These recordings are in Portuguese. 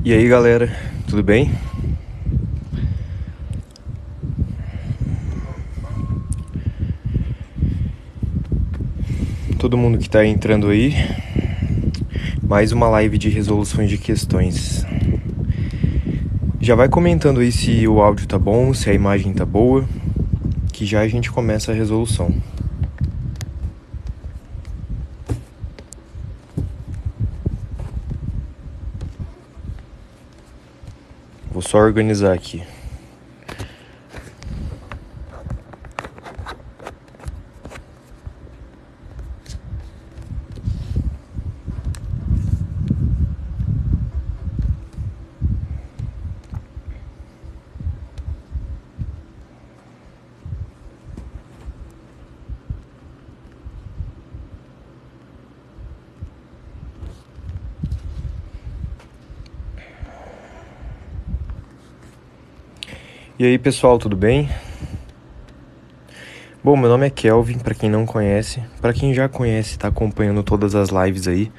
E aí galera, tudo bem? Todo mundo que tá entrando aí, mais uma live de resoluções de questões. Já vai comentando aí se o áudio tá bom, se a imagem tá boa, que já a gente começa a resolução. Vou só organizar aqui. E aí pessoal, tudo bem? Bom, meu nome é Kelvin, pra quem não conhece. Pra quem já conhece, tá acompanhando todas as lives aí.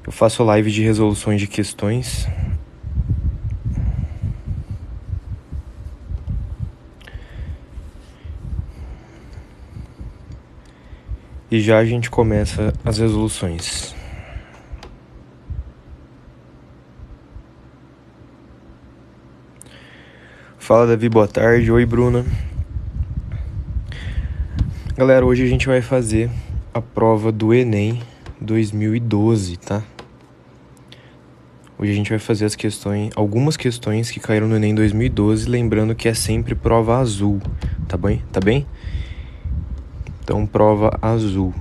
Eu faço live de resoluções de questões. E já a gente começa as resoluções. Fala Davi, boa tarde. Oi Bruna. Galera, hoje a gente vai fazer a prova do Enem 2012, tá? Hoje a gente vai fazer algumas questões que caíram no Enem 2012, lembrando que é sempre prova azul, tá bem? Tá bem? Então, prova azul.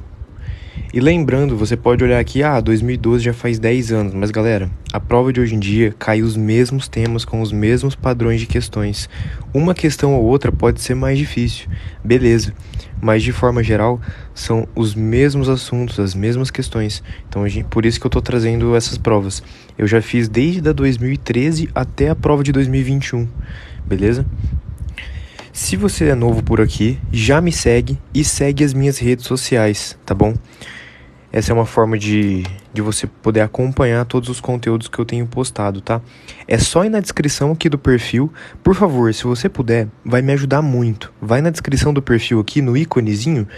E lembrando, você pode olhar aqui, 2012 já faz 10 anos, mas galera, a prova de hoje em dia cai os mesmos temas com os mesmos padrões de questões. Uma questão ou outra pode ser mais difícil, beleza, mas de forma geral são os mesmos assuntos, as mesmas questões. Então, por isso que eu tô trazendo essas provas. Eu já fiz desde a 2013 até a prova de 2021, beleza? Se você é novo por aqui, já me segue e segue as minhas redes sociais, tá bom? Essa é uma forma de você poder acompanhar todos os conteúdos que eu tenho postado, tá? É só ir na descrição aqui do perfil. Por favor, se você puder, vai me ajudar muito. Vai na descrição do perfil aqui, no íconezinho,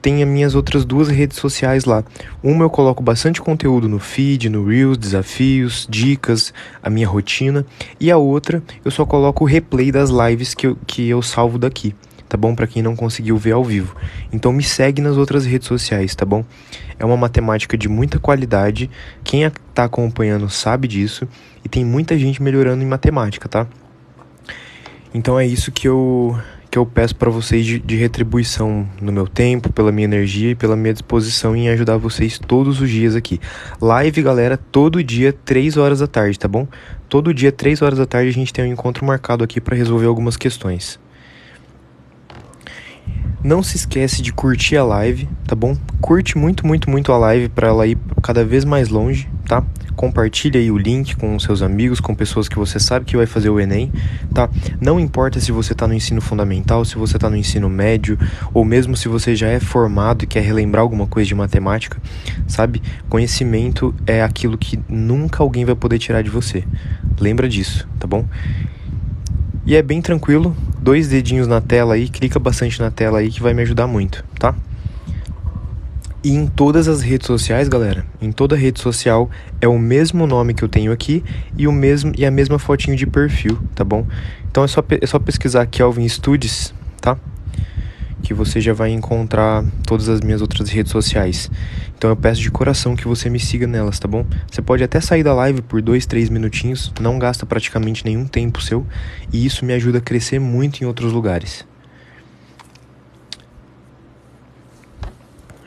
tem as minhas outras duas redes sociais lá. Uma eu coloco bastante conteúdo no feed, no Reels, desafios, dicas, a minha rotina. E a outra eu só coloco o replay das lives que eu salvo daqui, tá bom? Pra quem não conseguiu ver ao vivo. Então me segue nas outras redes sociais, tá bom? É uma matemática de muita qualidade. Quem tá acompanhando sabe disso. E tem muita gente melhorando em matemática, tá? Então é isso que eu peço pra vocês de retribuição no meu tempo, pela minha energia e pela minha disposição em ajudar vocês todos os dias aqui. Live, galera, todo dia, 3 horas da tarde, tá bom? Todo dia, 3 horas da tarde, a gente tem um encontro marcado aqui pra resolver algumas questões. Não se esquece de curtir a live, tá bom? Curte muito, muito, muito a live para ela ir cada vez mais longe, tá? Compartilha aí o link com seus amigos, com pessoas que você sabe que vai fazer o Enem, tá? Não importa se você tá no ensino fundamental, se você tá no ensino médio, ou mesmo se você já é formado e quer relembrar alguma coisa de matemática, sabe? Conhecimento é aquilo que nunca alguém vai poder tirar de você. Lembra disso, tá bom? E é bem tranquilo, 2 dedinhos na tela aí, clica bastante na tela aí que vai me ajudar muito, tá? E em todas as redes sociais, galera, em toda rede social é o mesmo nome que eu tenho aqui e a mesma fotinho de perfil, tá bom? Então é só pesquisar Kelvin Studies, tá? Que você já vai encontrar todas as minhas outras redes sociais. Então eu peço de coração que você me siga nelas, tá bom? Você pode até sair da live por 2, 3 minutinhos, não gasta praticamente nenhum tempo seu, e isso me ajuda a crescer muito em outros lugares.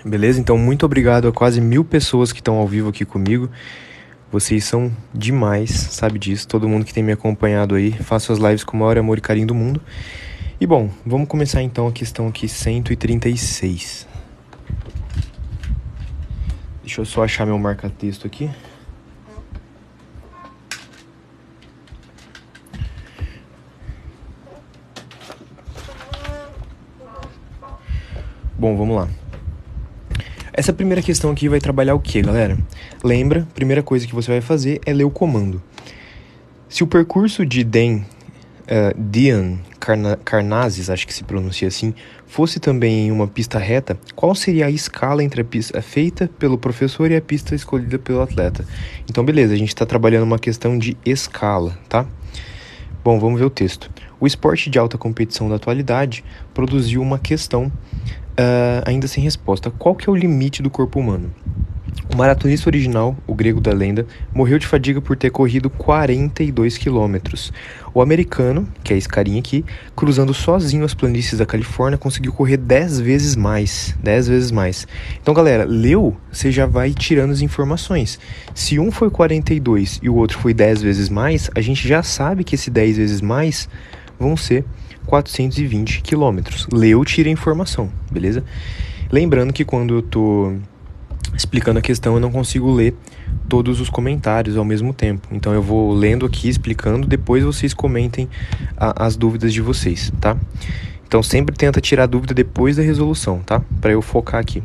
Beleza? Então muito obrigado a quase 1000 pessoas que estão ao vivo aqui comigo. Vocês são demais, sabe disso. Todo mundo que tem me acompanhado aí, faço as lives com o maior amor e carinho do mundo. E bom, vamos começar então a questão aqui 136. Deixa eu só achar meu marca-texto aqui. Bom, vamos lá. Essa primeira questão aqui vai trabalhar o quê, galera? Lembra, primeira coisa que você vai fazer é ler o comando. Se o percurso de Dean Karnazes, acho que se pronuncia assim, fosse também em uma pista reta, qual seria a escala entre a pista feita pelo professor e a pista escolhida pelo atleta? Então, beleza, a gente está trabalhando uma questão de escala, tá? Bom, vamos ver o texto. O esporte de alta competição da atualidade produziu uma questão ainda sem resposta. Qual que é o limite do corpo humano? O maratonista original, o grego da lenda, morreu de fadiga por ter corrido 42 quilômetros. O americano, que é esse carinha aqui, cruzando sozinho as planícies da Califórnia, conseguiu correr 10 vezes mais. 10 vezes mais. Então, galera, leu, você já vai tirando as informações. Se um foi 42 e o outro foi 10 vezes mais, a gente já sabe que esse 10 vezes mais vão ser 420 quilômetros. Leu, tira a informação, beleza? Lembrando que quando eu tô explicando a questão, eu não consigo ler todos os comentários ao mesmo tempo. Então eu vou lendo aqui, explicando, depois vocês comentem as dúvidas de vocês, tá? Então sempre tenta tirar a dúvida depois da resolução, tá? Para eu focar aqui.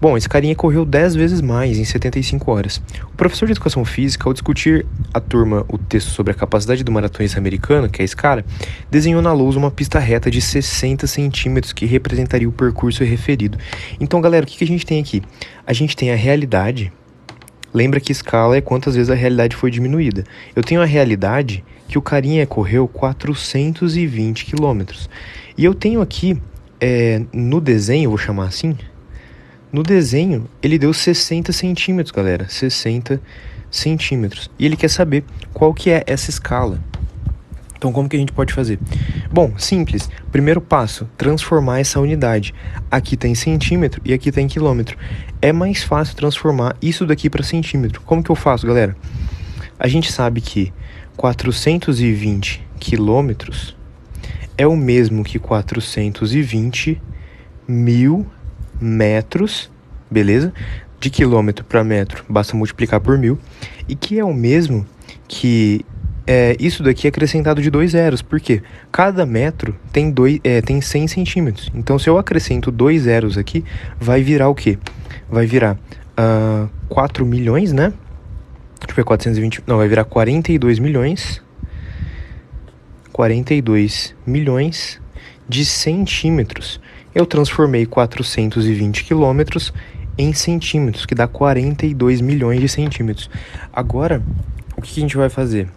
Bom, esse carinha correu 10 vezes mais em 75 horas. O professor de educação física, ao discutir a turma o texto sobre a capacidade do maratonista americano, que é esse cara, desenhou na lousa uma pista reta de 60 centímetros que representaria o percurso referido. Então, galera, o que a gente tem aqui? A gente tem a realidade. Lembra que escala é quantas vezes a realidade foi diminuída. Eu tenho a realidade que o carinha correu 420 quilômetros. E eu tenho aqui, no desenho, vou chamar assim, no desenho ele deu 60 centímetros, galera, 60 centímetros. E ele quer saber qual que é essa escala. Então, como que a gente pode fazer? Bom, simples. Primeiro passo, transformar essa unidade. Aqui está em centímetro e aqui está em quilômetro. É mais fácil transformar isso daqui para centímetro. Como que eu faço, galera? A gente sabe que 420 quilômetros é o mesmo que 420 mil metros, beleza? De quilômetro para metro, basta multiplicar por 1000. E que é o mesmo que isso daqui é acrescentado de 2 zeros. Por quê? Cada metro tem 100 centímetros. Então, se eu acrescento 2 zeros aqui, vai virar o quê? Vai virar 4 milhões, né? Deixa eu ver, 420... Não, vai virar 42 milhões. 42 milhões de centímetros. Eu transformei 420 quilômetros em centímetros, que dá 42 milhões de centímetros. Agora, o que a gente vai fazer?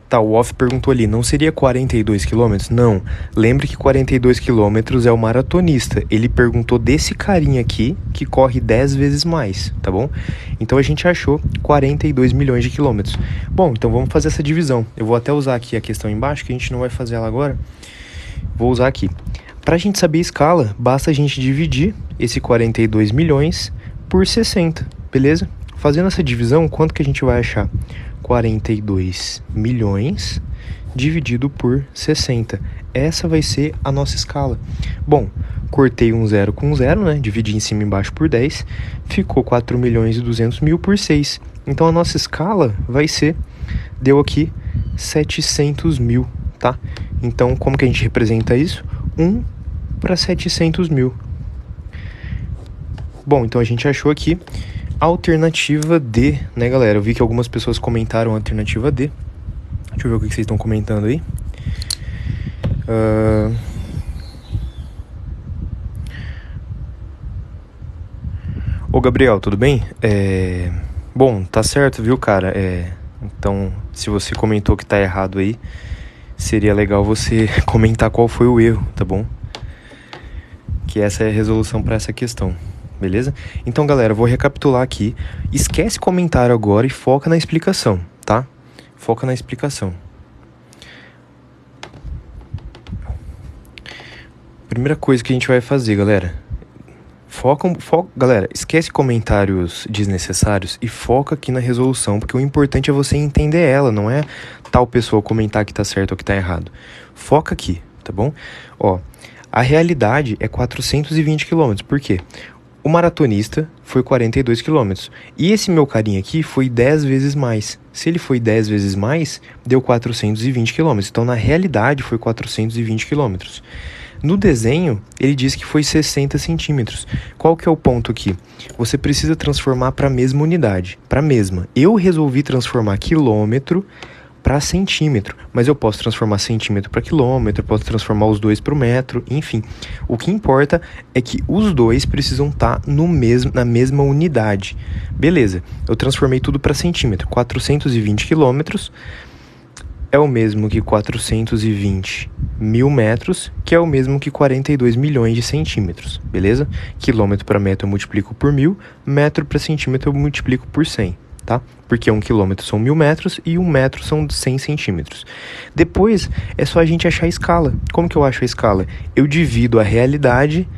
Tá, o Off perguntou ali, não seria 42 quilômetros? Não, lembre que 42 quilômetros é o maratonista. Ele perguntou desse carinha aqui, que corre 10 vezes mais, tá bom? Então a gente achou 42 milhões de quilômetros. Bom, então vamos fazer essa divisão. Eu vou até usar aqui a questão embaixo, que a gente não vai fazer ela agora. Vou usar aqui. Para a gente saber a escala, basta a gente dividir esse 42 milhões por 60, beleza? Fazendo essa divisão, quanto que a gente vai achar? 42 milhões dividido por 60. Essa vai ser a nossa escala. Bom, cortei um zero com um zero, né? Dividi em cima e embaixo por 10. Ficou 4 milhões e 200 mil por 6. Então a nossa escala vai ser, deu aqui 700 mil, tá? Então como que a gente representa isso? 1 para 700 mil. Bom, então a gente achou aqui alternativa D, né, galera? Eu vi que algumas pessoas comentaram a alternativa D. Deixa eu ver o que vocês estão comentando aí. Ô, Gabriel, tudo bem? Bom, tá certo, viu, cara? Então, se você comentou que tá errado aí, seria legal você comentar qual foi o erro, tá bom? Que essa é a resolução para essa questão. Beleza? Então, galera, eu vou recapitular aqui. Esquece comentário agora e foca na explicação, tá? Foca na explicação. Primeira coisa que a gente vai fazer, galera. Galera, esquece comentários desnecessários e foca aqui na resolução, porque o importante é você entender ela, não é tal pessoa comentar que tá certo ou que tá errado. Foca aqui, tá bom? Ó, a realidade é 420 km. Por quê? O maratonista foi 42 km. E esse meu carinha aqui foi 10 vezes mais. Se ele foi 10 vezes mais, deu 420 km. Então, na realidade, foi 420 km. No desenho, ele diz que foi 60 centímetros. Qual que é o ponto aqui? Você precisa transformar para a mesma unidade, para a mesma. Eu resolvi transformar quilômetro para centímetro, mas eu posso transformar centímetro para quilômetro, posso transformar os dois para o metro, enfim. O que importa é que os dois precisam estar na mesma unidade. Beleza, eu transformei tudo para centímetro. 420 quilômetros é o mesmo que 420 mil metros, que é o mesmo que 42 milhões de centímetros, beleza? Quilômetro para metro eu multiplico por 1000, metro para centímetro eu multiplico por 100, tá? Porque 1 quilômetro são 1000 metros e 1 metro são 100 centímetros. Depois é só a gente achar a escala. Como que eu acho a escala? Eu divido a realidade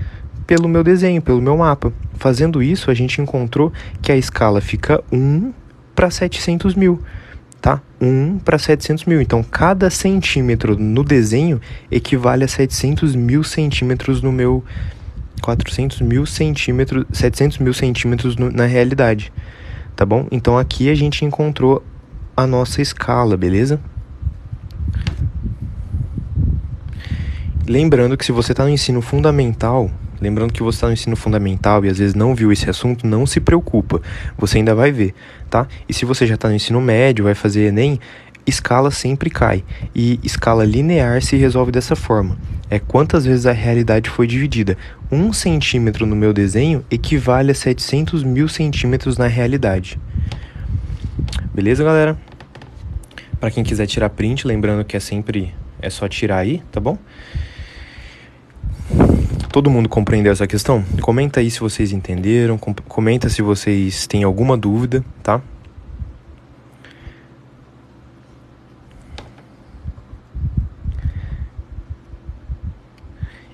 pelo meu desenho, pelo meu mapa. Fazendo isso, a gente encontrou que a escala fica 1 para 700 mil. Tá? 1 para 700 mil. Então, cada centímetro no desenho equivale a 700 mil centímetros no meu... 400 mil centímetros... 700 mil centímetros na realidade. Tá bom? Então, aqui a gente encontrou a nossa escala, beleza? Lembrando que se você está no ensino fundamental... Lembrando que você está no ensino fundamental e às vezes não viu esse assunto, não se preocupa, você ainda vai ver, tá? E se você já está no ensino médio, vai fazer Enem, escala sempre cai. E escala linear se resolve dessa forma. É quantas vezes a realidade foi dividida. 1 centímetro no meu desenho equivale a 700 mil centímetros na realidade. Beleza, galera? Para quem quiser tirar print, lembrando que é só tirar aí, tá bom? Todo mundo compreendeu essa questão? Comenta aí se vocês entenderam, comenta se vocês têm alguma dúvida, tá?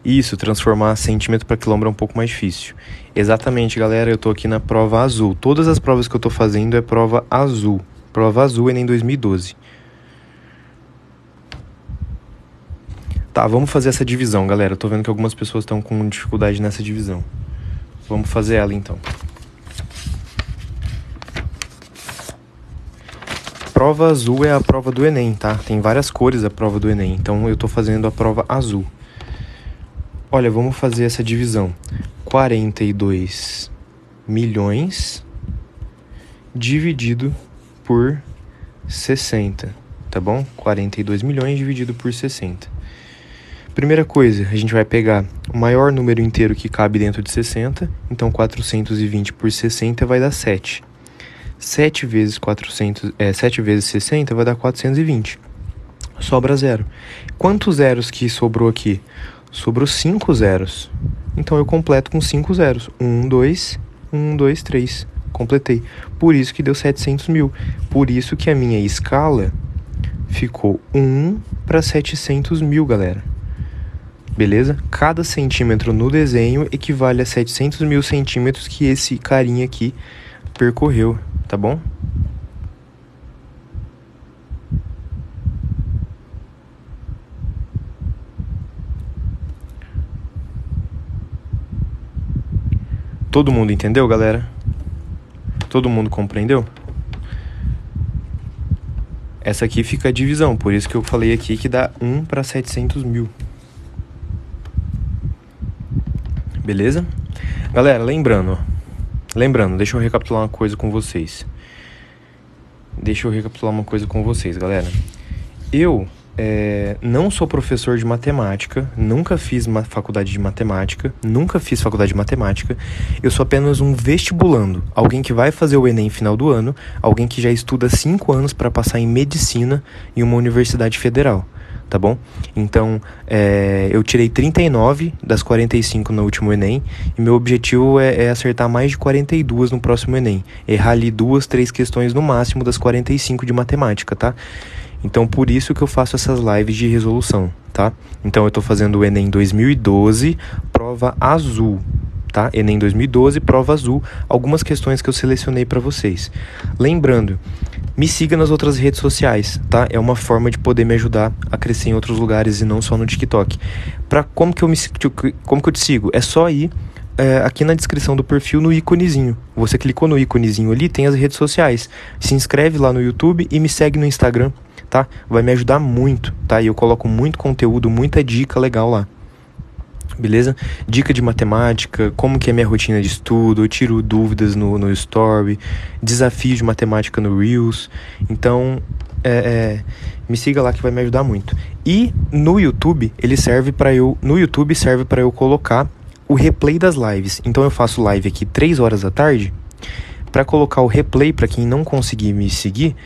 Isso, transformar centímetro para quilômetro é um pouco mais difícil. Exatamente, galera, eu tô aqui na prova azul. Todas as provas que eu tô fazendo é prova azul. Prova azul Enem 2012. Tá, vamos fazer essa divisão, galera. Eu tô vendo que algumas pessoas estão com dificuldade nessa divisão. Vamos fazer ela, então. Prova azul é a prova do Enem, tá? Tem várias cores a prova do Enem, então eu tô fazendo a prova azul. Olha, vamos fazer essa divisão. 42 milhões dividido por 60, tá bom? 42 milhões dividido por 60. Primeira coisa, a gente vai pegar o maior número inteiro que cabe dentro de 60, então 420 por 60 vai dar 7. 7 vezes 60 vai dar 420. Sobra 0. Quantos zeros que sobrou aqui? Sobrou 5 zeros. Então eu completo com 5 zeros. 1, 2, 1, 2, 3. Completei. Por isso que deu 700 mil. Por isso que a minha escala ficou 1 para 700 mil, galera. Beleza? Cada centímetro no desenho equivale a 700 mil centímetros que esse carinha aqui percorreu, tá bom? Todo mundo entendeu, galera? Todo mundo compreendeu? Essa aqui fica a divisão, por isso que eu falei aqui que dá 1 para 700 mil. Beleza? Galera, lembrando, deixa eu recapitular uma coisa com vocês. Galera. Eu não sou professor de matemática, nunca fiz faculdade de matemática, eu sou apenas um vestibulando, alguém que vai fazer o Enem final do ano, alguém que já estuda 5 anos para passar em medicina em uma universidade federal. Tá bom? Então, eu tirei 39 das 45 no último Enem e meu objetivo é acertar mais de 42 no próximo Enem. Errar ali 2, 3 questões no máximo das 45 de matemática, tá? Então, por isso que eu faço essas lives de resolução, tá? Então, eu tô fazendo o Enem 2012, prova azul, tá? Enem 2012, prova azul, algumas questões que eu selecionei para vocês. Lembrando, me siga nas outras redes sociais, tá? É uma forma de poder me ajudar a crescer em outros lugares e não só no TikTok. Como que eu te sigo? É só ir aqui na descrição do perfil no íconezinho. Você clicou no íconezinho ali, tem as redes sociais. Se inscreve lá no YouTube e me segue no Instagram, tá? Vai me ajudar muito, tá? E eu coloco muito conteúdo, muita dica legal lá. Beleza? Dica de matemática, como que é minha rotina de estudo, eu tiro dúvidas no Story, desafio de matemática no Reels. Então, me siga lá que vai me ajudar muito. E no YouTube, serve para eu colocar o replay das lives. Então eu faço live aqui 3 horas da tarde, para colocar o replay para quem não conseguir me seguir,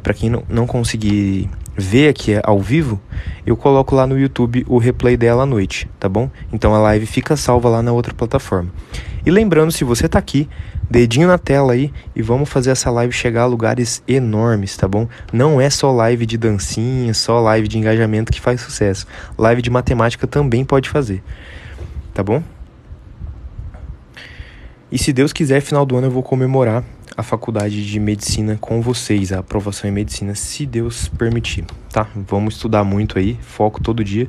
para quem não conseguir ver aqui ao vivo, eu coloco lá no YouTube o replay dela à noite, tá bom? Então a live fica salva lá na outra plataforma. E lembrando, se você tá aqui, dedinho na tela aí e vamos fazer essa live chegar a lugares enormes, tá bom? Não é só live de dancinha, só live de engajamento que faz sucesso. Live de matemática também pode fazer, tá bom? E se Deus quiser, final do ano eu vou comemorar a faculdade de medicina com vocês, a aprovação em medicina, se Deus permitir, tá? Vamos estudar muito aí, foco todo dia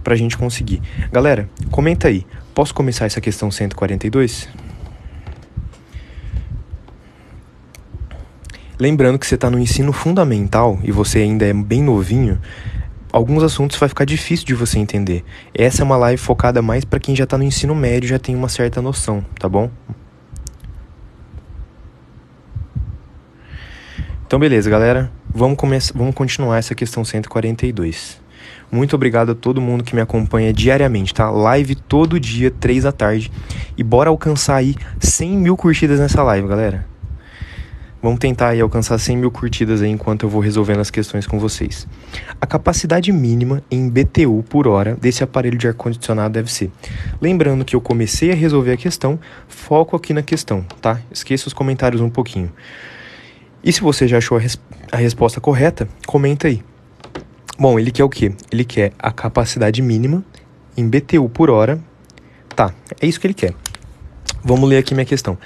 pra gente conseguir. Galera, comenta aí, posso começar essa questão 142? Lembrando que você tá no ensino fundamental e você ainda é bem novinho, alguns assuntos vai ficar difícil de você entender. Essa é uma live focada mais para quem já tá no ensino médio, já tem uma certa noção, tá bom? Então beleza, galera, vamos continuar essa questão 142. Muito obrigado a todo mundo que me acompanha diariamente, tá? Live todo dia, 3 da tarde. E bora alcançar aí 100 mil curtidas nessa live, galera. Vamos tentar aí alcançar 100 mil curtidas aí enquanto eu vou resolvendo as questões com vocês. A capacidade mínima em BTU por hora desse aparelho de ar-condicionado deve ser. Lembrando que eu comecei a resolver a questão, foco aqui na questão, tá? Esqueça os comentários um pouquinho. E se você já achou a resposta correta, comenta aí. Bom, ele quer o quê? Ele quer a capacidade mínima em BTU por hora. Tá, é isso que ele quer. Vamos ler aqui minha questão.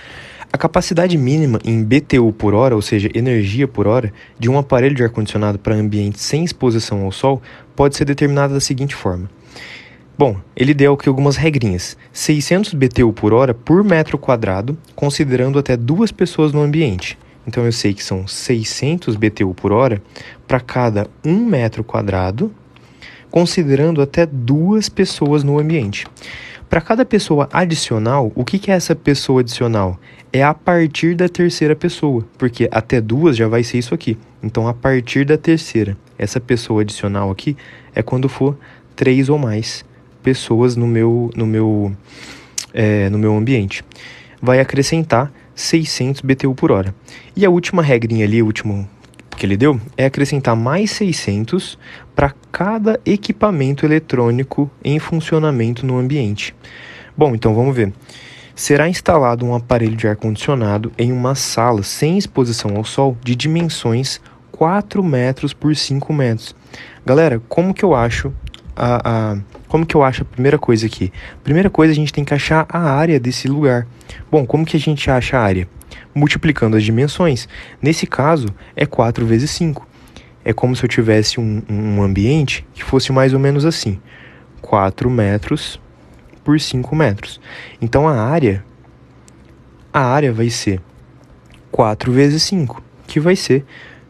A capacidade mínima em BTU por hora, ou seja, energia por hora, de um aparelho de ar-condicionado para ambiente sem exposição ao sol, pode ser determinada da seguinte forma. Bom, ele deu aqui algumas regrinhas. 600 BTU por hora por metro quadrado, considerando até 2 pessoas no ambiente. Então eu sei que são 600 BTU por hora para cada 1 metro quadrado, considerando até 2 pessoas no ambiente. Para cada pessoa adicional, o que é essa pessoa adicional? É a partir da terceira pessoa, porque até 2 já vai ser isso aqui. Então, a partir da terceira, essa pessoa adicional aqui é quando for 3 ou mais pessoas no meu ambiente. Vai acrescentar 600 BTU por hora. E a última regrinha ali, o último que ele deu, é acrescentar mais 600 para cada equipamento eletrônico em funcionamento no ambiente. Bom, então vamos ver. Será instalado um aparelho de ar-condicionado em uma sala sem exposição ao sol de dimensões 4 metros por 5 metros. Galera, como que eu acho a primeira coisa aqui? Primeira coisa, a gente tem que achar a área desse lugar. Bom, como que a gente acha a área? Multiplicando as dimensões. Nesse caso, é 4 vezes 5. É como se eu tivesse um ambiente que fosse mais ou menos assim. 4 metros por 5 metros. Então, a área vai ser 4 vezes 5, que vai ser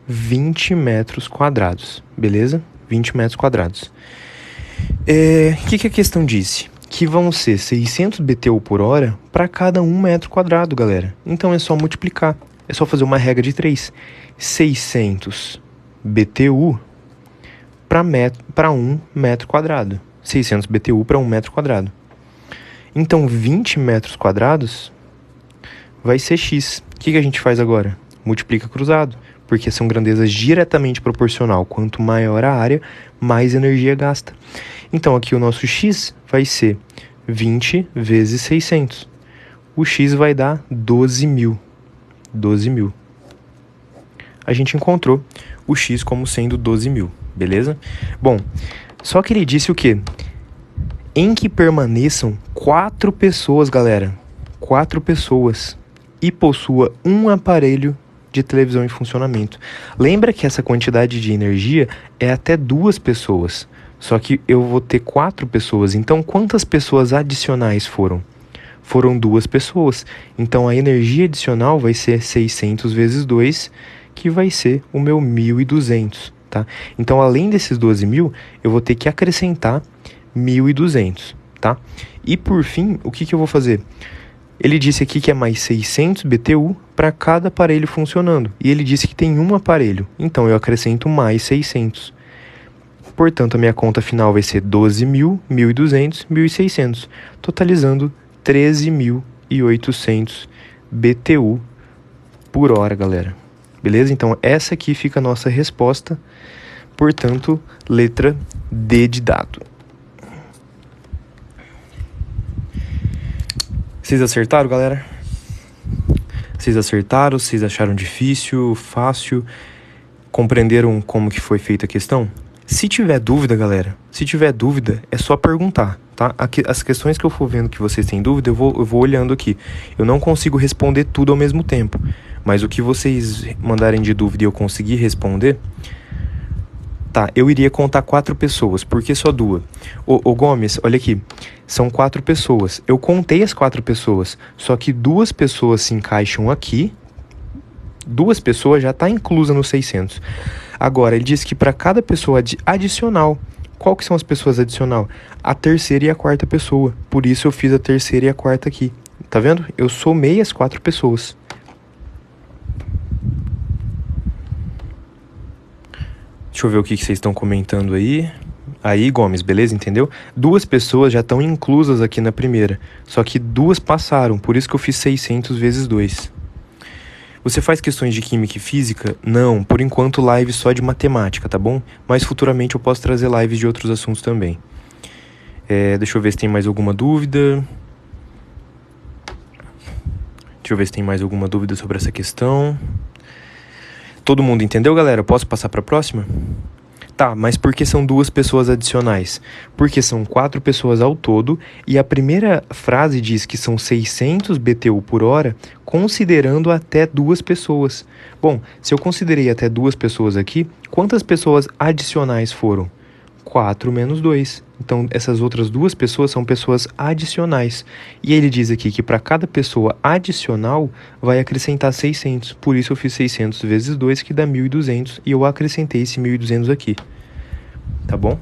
20 metros quadrados. Beleza? 20 metros quadrados. O que a questão disse? Que vão ser 600 BTU por hora para cada 1 metro quadrado, galera. Então é só multiplicar. É só fazer uma regra de 3. 600 BTU para 1 metro quadrado. 600 BTU para 1 metro quadrado. Então 20 metros quadrados vai ser X. O que a gente faz agora? Multiplica cruzado. Porque são grandezas diretamente proporcional. Quanto maior a área, mais energia gasta. Então, aqui o nosso X vai ser 20 vezes 600. O X vai dar 12 mil. 12 mil. A gente encontrou o X como sendo 12 mil, beleza? Bom, só que ele disse o quê? Em que permaneçam 4 pessoas, galera. 4 pessoas. E possua um aparelho de televisão em funcionamento. Lembra que essa quantidade de energia é até 2 pessoas. Só que eu vou ter 4 pessoas. Então, quantas pessoas adicionais foram? Foram 2 pessoas. Então, a energia adicional vai ser 600 vezes 2, que vai ser o meu 1.200, tá? Então, além desses 12 mil, eu vou ter que acrescentar 1.200, tá? E, por fim, o que eu vou fazer? Ele disse aqui que é mais 600 BTU para cada aparelho funcionando. E ele disse que tem um aparelho. Então eu acrescento mais 600. Portanto, a minha conta final vai ser 12.000, 1.200, 1.600. Totalizando 13.800 BTU por hora, galera. Beleza? Então essa aqui fica a nossa resposta. Portanto, letra D de dado. Vocês acertaram, galera? Vocês acertaram? Vocês acharam difícil, fácil? Compreenderam como que foi feita a questão? Se tiver dúvida, galera, é só perguntar, tá? As questões que eu for vendo que vocês têm dúvida, eu vou olhando aqui. Eu não consigo responder tudo ao mesmo tempo, mas o que vocês mandarem de dúvida e eu conseguir responder... Tá, eu iria contar 4 pessoas, por que só 2? Ô Gomes, olha aqui, são 4 pessoas. Eu contei as 4 pessoas, só que 2 pessoas se encaixam aqui, 2 pessoas já está inclusa no 600. Agora, ele disse que para cada pessoa adicional, qual que são as pessoas adicional? A terceira e a quarta pessoa, por isso eu fiz a terceira e a quarta aqui. Tá vendo? Eu somei as 4 pessoas. Deixa eu ver o que vocês estão comentando aí. Aí, Gomes, beleza? Entendeu? 2 pessoas já estão inclusas aqui na primeira. Só que 2 passaram, por isso que eu fiz 600 vezes 2. Você faz questões de química e física? Não, por enquanto live só de matemática, tá bom? Mas futuramente eu posso trazer lives de outros assuntos também. Deixa eu ver se tem mais alguma dúvida. Deixa eu ver se tem mais alguma dúvida sobre essa questão. Todo mundo entendeu, galera? Posso passar para a próxima? Tá, mas por que são 2 pessoas adicionais? Porque são 4 pessoas ao todo e a primeira frase diz que são 600 BTU por hora, considerando até 2 pessoas. Bom, se eu considerei até 2 pessoas aqui, quantas pessoas adicionais foram? 4 menos 2. Então, essas outras 2 pessoas são pessoas adicionais. E ele diz aqui que para cada pessoa adicional vai acrescentar 600. Por isso eu fiz 600 vezes 2, que dá 1.200. E eu acrescentei esse 1.200 aqui. Tá bom?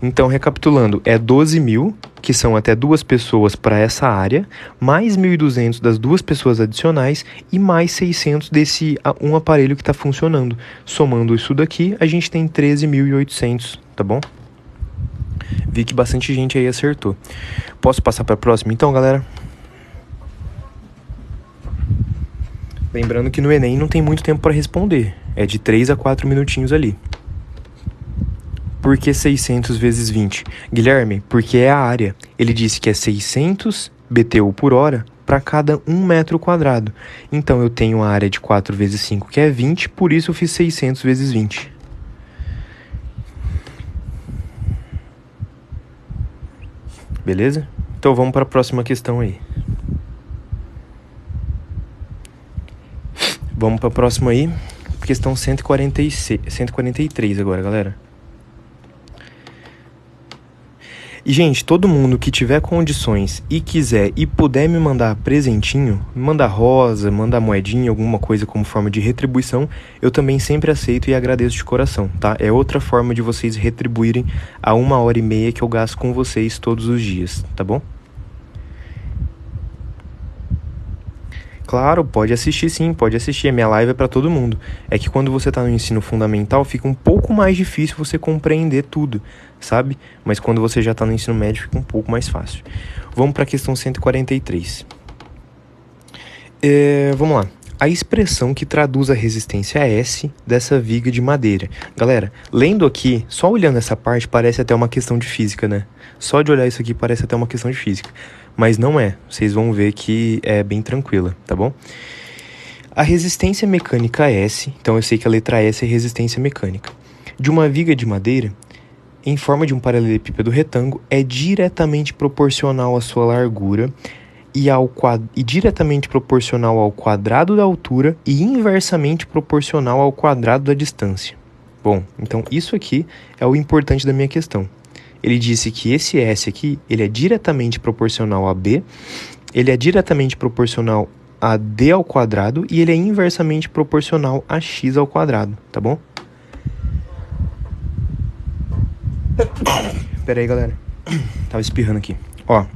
Então, recapitulando, é 12.000, que são até 2 pessoas para essa área, mais 1.200 das 2 pessoas adicionais e mais 600 desse um aparelho que está funcionando. Somando isso daqui, a gente tem 13.800, tá bom? Vi que bastante gente aí acertou. Posso passar para a próxima então, galera? Lembrando que no Enem não tem muito tempo para responder. É de 3 a 4 minutinhos ali. Por que 600 vezes 20? Guilherme, porque é a área. Ele disse que é 600 BTU por hora para cada 1 metro quadrado. Então eu tenho a área de 4 vezes 5, que é 20, por isso eu fiz 600 vezes 20. Beleza? Então vamos para a próxima questão aí. Vamos para a próxima aí. Questão 143 agora, galera. E, gente, todo mundo que tiver condições e quiser e puder me mandar presentinho, me mandar rosa, mandar moedinha, alguma coisa como forma de retribuição, eu também sempre aceito e agradeço de coração, tá? É outra forma de vocês retribuírem a 1h30 que eu gasto com vocês todos os dias, tá bom? Claro, pode assistir sim, pode assistir. A minha live é para todo mundo. É que quando você tá no ensino fundamental, fica um pouco mais difícil você compreender tudo, sabe? Mas quando você já tá no ensino médio, fica um pouco mais fácil. Vamos para a questão 143. Vamos lá. A expressão que traduz a resistência S dessa viga de madeira. Galera, lendo aqui, só olhando essa parte, parece até uma questão de física, né? Só de olhar isso aqui parece até uma questão de física. Mas não é. Vocês vão ver que é bem tranquila, tá bom? A resistência mecânica S, então eu sei que a letra S é resistência mecânica, de uma viga de madeira em forma de um paralelepípedo retângulo é diretamente proporcional à sua largura e diretamente proporcional ao quadrado da altura e inversamente proporcional ao quadrado da distância. Bom, então isso aqui é o importante da minha questão. Ele disse que esse S aqui, ele é diretamente proporcional a B, ele é diretamente proporcional a D ao quadrado e ele é inversamente proporcional a X ao quadrado, tá bom? Pera aí, galera. Tava espirrando aqui. Ó,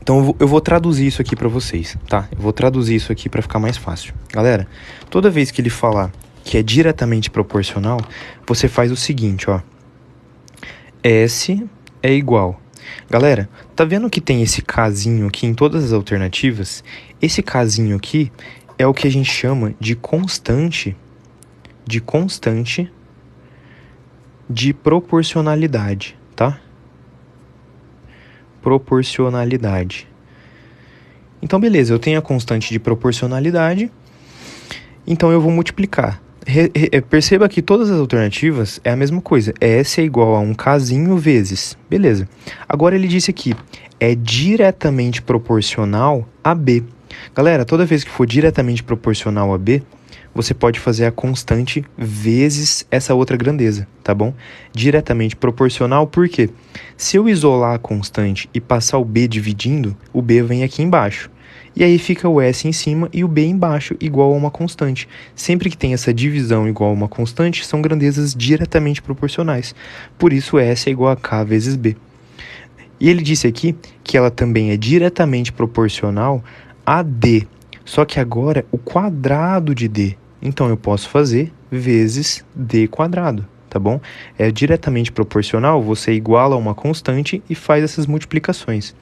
Então eu vou traduzir isso aqui para vocês, tá? Eu vou traduzir isso aqui para ficar mais fácil. Galera, toda vez que ele falar que é diretamente proporcional, você faz o seguinte, ó. S é igual. Galera, tá vendo que tem esse casinho aqui em todas as alternativas? Esse casinho aqui é o que a gente chama de constante de proporcionalidade, tá? Proporcionalidade. Então, beleza, eu tenho a constante de proporcionalidade, então eu vou multiplicar. Perceba que todas as alternativas é a mesma coisa. S é igual a um casinho vezes. Beleza. Agora ele disse aqui, é diretamente proporcional a B. Galera, toda vez que for diretamente proporcional a B, você pode fazer a constante vezes essa outra grandeza, tá bom? Diretamente proporcional, por quê? Se eu isolar a constante e passar o B dividindo, o B vem aqui embaixo. E aí fica o S em cima e o B embaixo, igual a uma constante. Sempre que tem essa divisão igual a uma constante, são grandezas diretamente proporcionais. Por isso, S é igual a K vezes B. E ele disse aqui que ela também é diretamente proporcional a D. Só que agora, o quadrado de D. Então, eu posso fazer vezes D quadrado, tá bom? É diretamente proporcional, você iguala uma constante e faz essas multiplicações.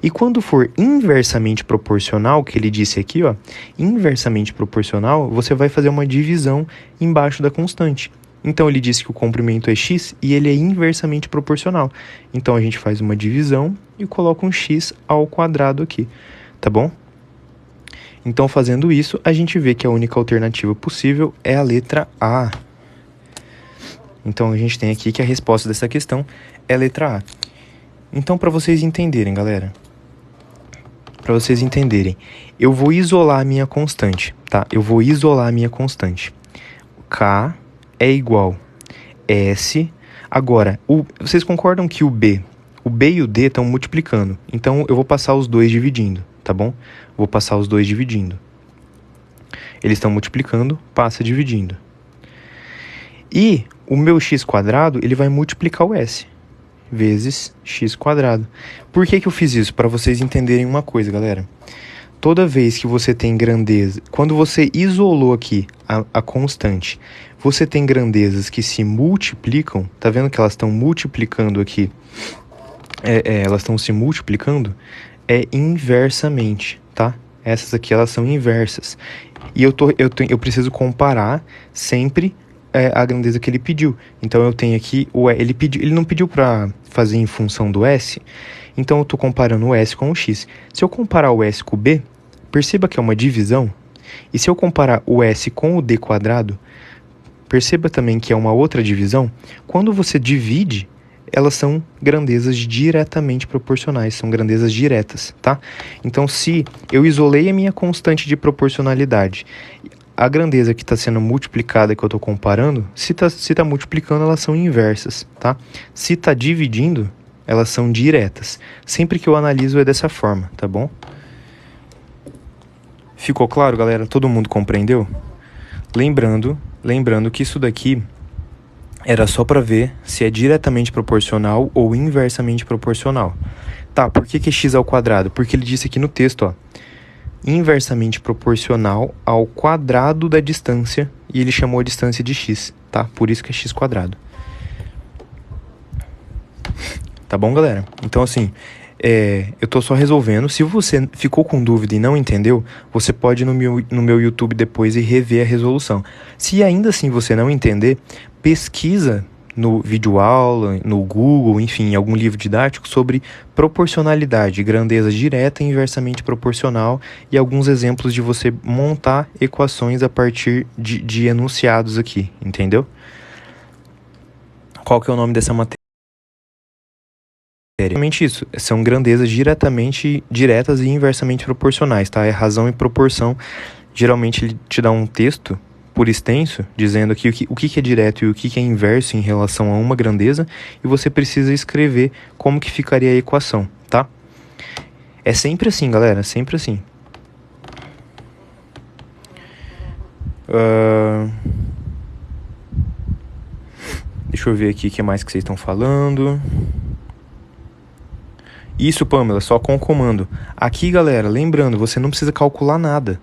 E quando for inversamente proporcional, que ele disse aqui, ó, inversamente proporcional, você vai fazer uma divisão embaixo da constante. Então, ele disse que o comprimento é x e ele é inversamente proporcional. Então, a gente faz uma divisão e coloca um x ao quadrado aqui, tá bom? Então, fazendo isso, a gente vê que a única alternativa possível é a letra A. Então, a gente tem aqui que a resposta dessa questão é a letra A. Então, para vocês entenderem, galera, eu vou isolar a minha constante, tá? Eu vou isolar a minha constante. K é igual S. Agora, vocês concordam que o B e o D estão multiplicando? Então, eu vou passar os dois dividindo, tá bom? Vou passar os dois dividindo. Eles estão multiplicando, passa dividindo. E o meu x quadrado, ele vai multiplicar o S vezes x quadrado. Por que eu fiz isso? Para vocês entenderem uma coisa, galera. Toda vez que você tem grandeza, quando você isolou aqui a constante, você tem grandezas que se multiplicam, tá vendo que elas estão multiplicando aqui? Elas estão se multiplicando inversamente, tá? Essas aqui, elas são inversas. E eu preciso comparar sempre a grandeza que ele pediu. Então, eu tenho aqui, ele não pediu para fazer em função do S, então eu estou comparando o S com o X. Se eu comparar o S com o B, perceba que é uma divisão. E se eu comparar o S com o D quadrado, perceba também que é uma outra divisão. Quando você divide, elas são grandezas diretamente proporcionais, são grandezas diretas, tá? Então, se eu isolei a minha constante de proporcionalidade, a grandeza que está sendo multiplicada, que eu estou comparando, se tá multiplicando, elas são inversas, tá? Se está dividindo, elas são diretas. Sempre que eu analiso é dessa forma, tá bom? Ficou claro, galera? Todo mundo compreendeu? Lembrando que isso daqui era só para ver se é diretamente proporcional ou inversamente proporcional. Tá, por que é x ao quadrado? Porque ele disse aqui no texto, ó, inversamente proporcional ao quadrado da distância, e ele chamou a distância de x, tá? Por isso que é x quadrado. Tá bom, galera? Então, assim, eu tô só resolvendo. Se você ficou com dúvida e não entendeu, você pode ir no meu YouTube depois e rever a resolução. Se ainda assim você não entender, pesquisa no videoaula, no Google, enfim, em algum livro didático sobre proporcionalidade, grandeza direta e inversamente proporcional e alguns exemplos de você montar equações a partir de enunciados aqui, entendeu? Qual que é o nome dessa matéria? Exatamente isso, são grandezas diretas e inversamente proporcionais, tá? É razão e proporção. Geralmente ele te dá um texto por extenso, dizendo aqui o que é direto e o que é inverso em relação a uma grandeza, e você precisa escrever como que ficaria a equação, tá? É sempre assim, galera, sempre assim. Deixa eu ver aqui o que mais que vocês estão falando. Isso, Pamela, só com o comando. Aqui, galera, lembrando, você não precisa calcular nada.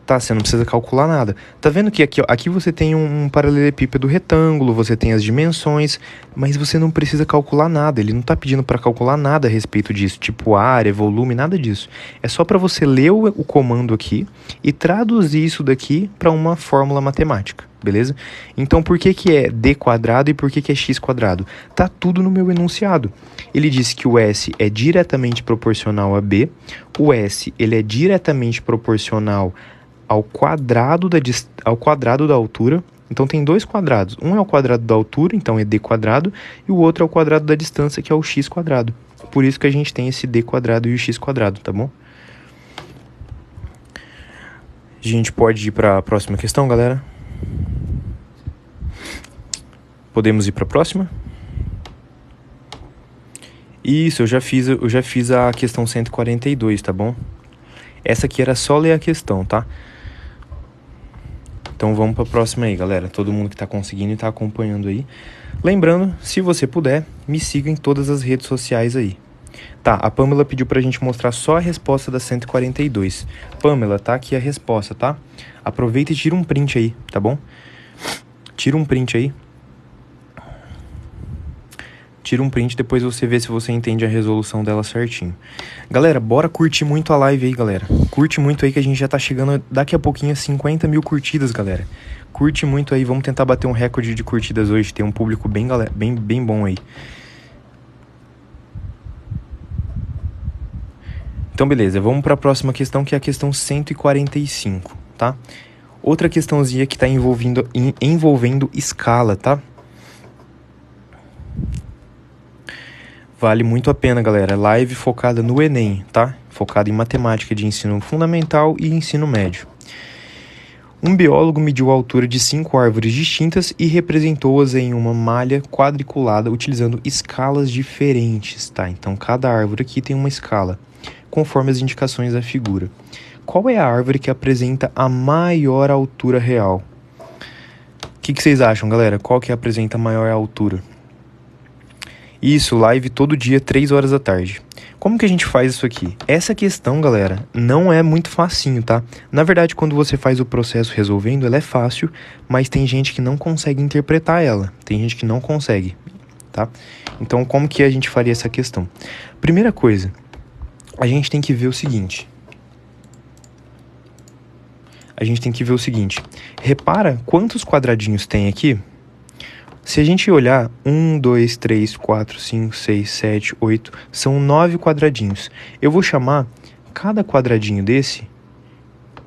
Tá, você não precisa calcular nada. Tá vendo que aqui, ó, aqui você tem um paralelepípedo retângulo, você tem as dimensões, mas você não precisa calcular nada. Ele não tá pedindo para calcular nada a respeito disso, tipo área, volume, nada disso. É só para você ler o comando aqui e traduzir isso daqui para uma fórmula matemática, beleza? Então, por que que é d quadrado e por que que é x quadrado? Tá tudo no meu enunciado. Ele disse que o S é diretamente proporcional a B, o S ele é diretamente proporcional ao quadrado da altura. Então tem dois quadrados. Um é o quadrado da altura, então é d quadrado, e o outro é o quadrado da distância, que é o x quadrado. Por isso que a gente tem esse d quadrado e o x quadrado, tá bom? A gente pode ir para a próxima questão, galera? Podemos ir para a próxima? Isso, eu já fiz a questão 142, tá bom? Essa aqui era só ler a questão, tá? Então vamos para a próxima aí, galera. Todo mundo que está conseguindo e está acompanhando aí. Lembrando, se você puder, me siga em todas as redes sociais aí. Tá, a Pamela pediu pra gente mostrar só a resposta da 142. Pamela, tá aqui a resposta, tá? Aproveita e tira um print aí, tá bom? Tira um print aí. Tira um print, depois você vê se você entende a resolução dela certinho. Galera, bora curtir muito a live aí, galera. Curte muito aí que a gente já tá chegando daqui a pouquinho a 50 mil curtidas, galera. Curte muito aí, vamos tentar bater um recorde de curtidas hoje. Tem um público bem bom aí. Então, beleza, vamos para a próxima questão, que é a questão 145, tá? Outra questãozinha que tá envolvendo escala, tá? Vale muito a pena, galera. Live focada no Enem, tá? Focada em matemática de ensino fundamental e ensino médio. Um biólogo mediu a altura de 5 árvores distintas e representou-as em uma malha quadriculada utilizando escalas diferentes, tá? Então, cada árvore aqui tem uma escala, conforme as indicações da figura. Qual é a árvore que apresenta a maior altura real? O que vocês acham, galera? Qual que apresenta a maior altura? Isso, live todo dia, 3 horas da tarde. Como que a gente faz isso aqui? Essa questão, galera, não é muito facinho, tá? Na verdade, quando você faz o processo resolvendo, ela é fácil, mas tem gente que não consegue interpretar ela. Tem gente que não consegue, tá? Então, como que a gente faria essa questão? Primeira coisa, a gente tem que ver o seguinte. Repara quantos quadradinhos tem aqui? Se a gente olhar, 1, 2, 3, 4, 5, 6, 7, 8, são 9 quadradinhos. Eu vou chamar cada quadradinho desse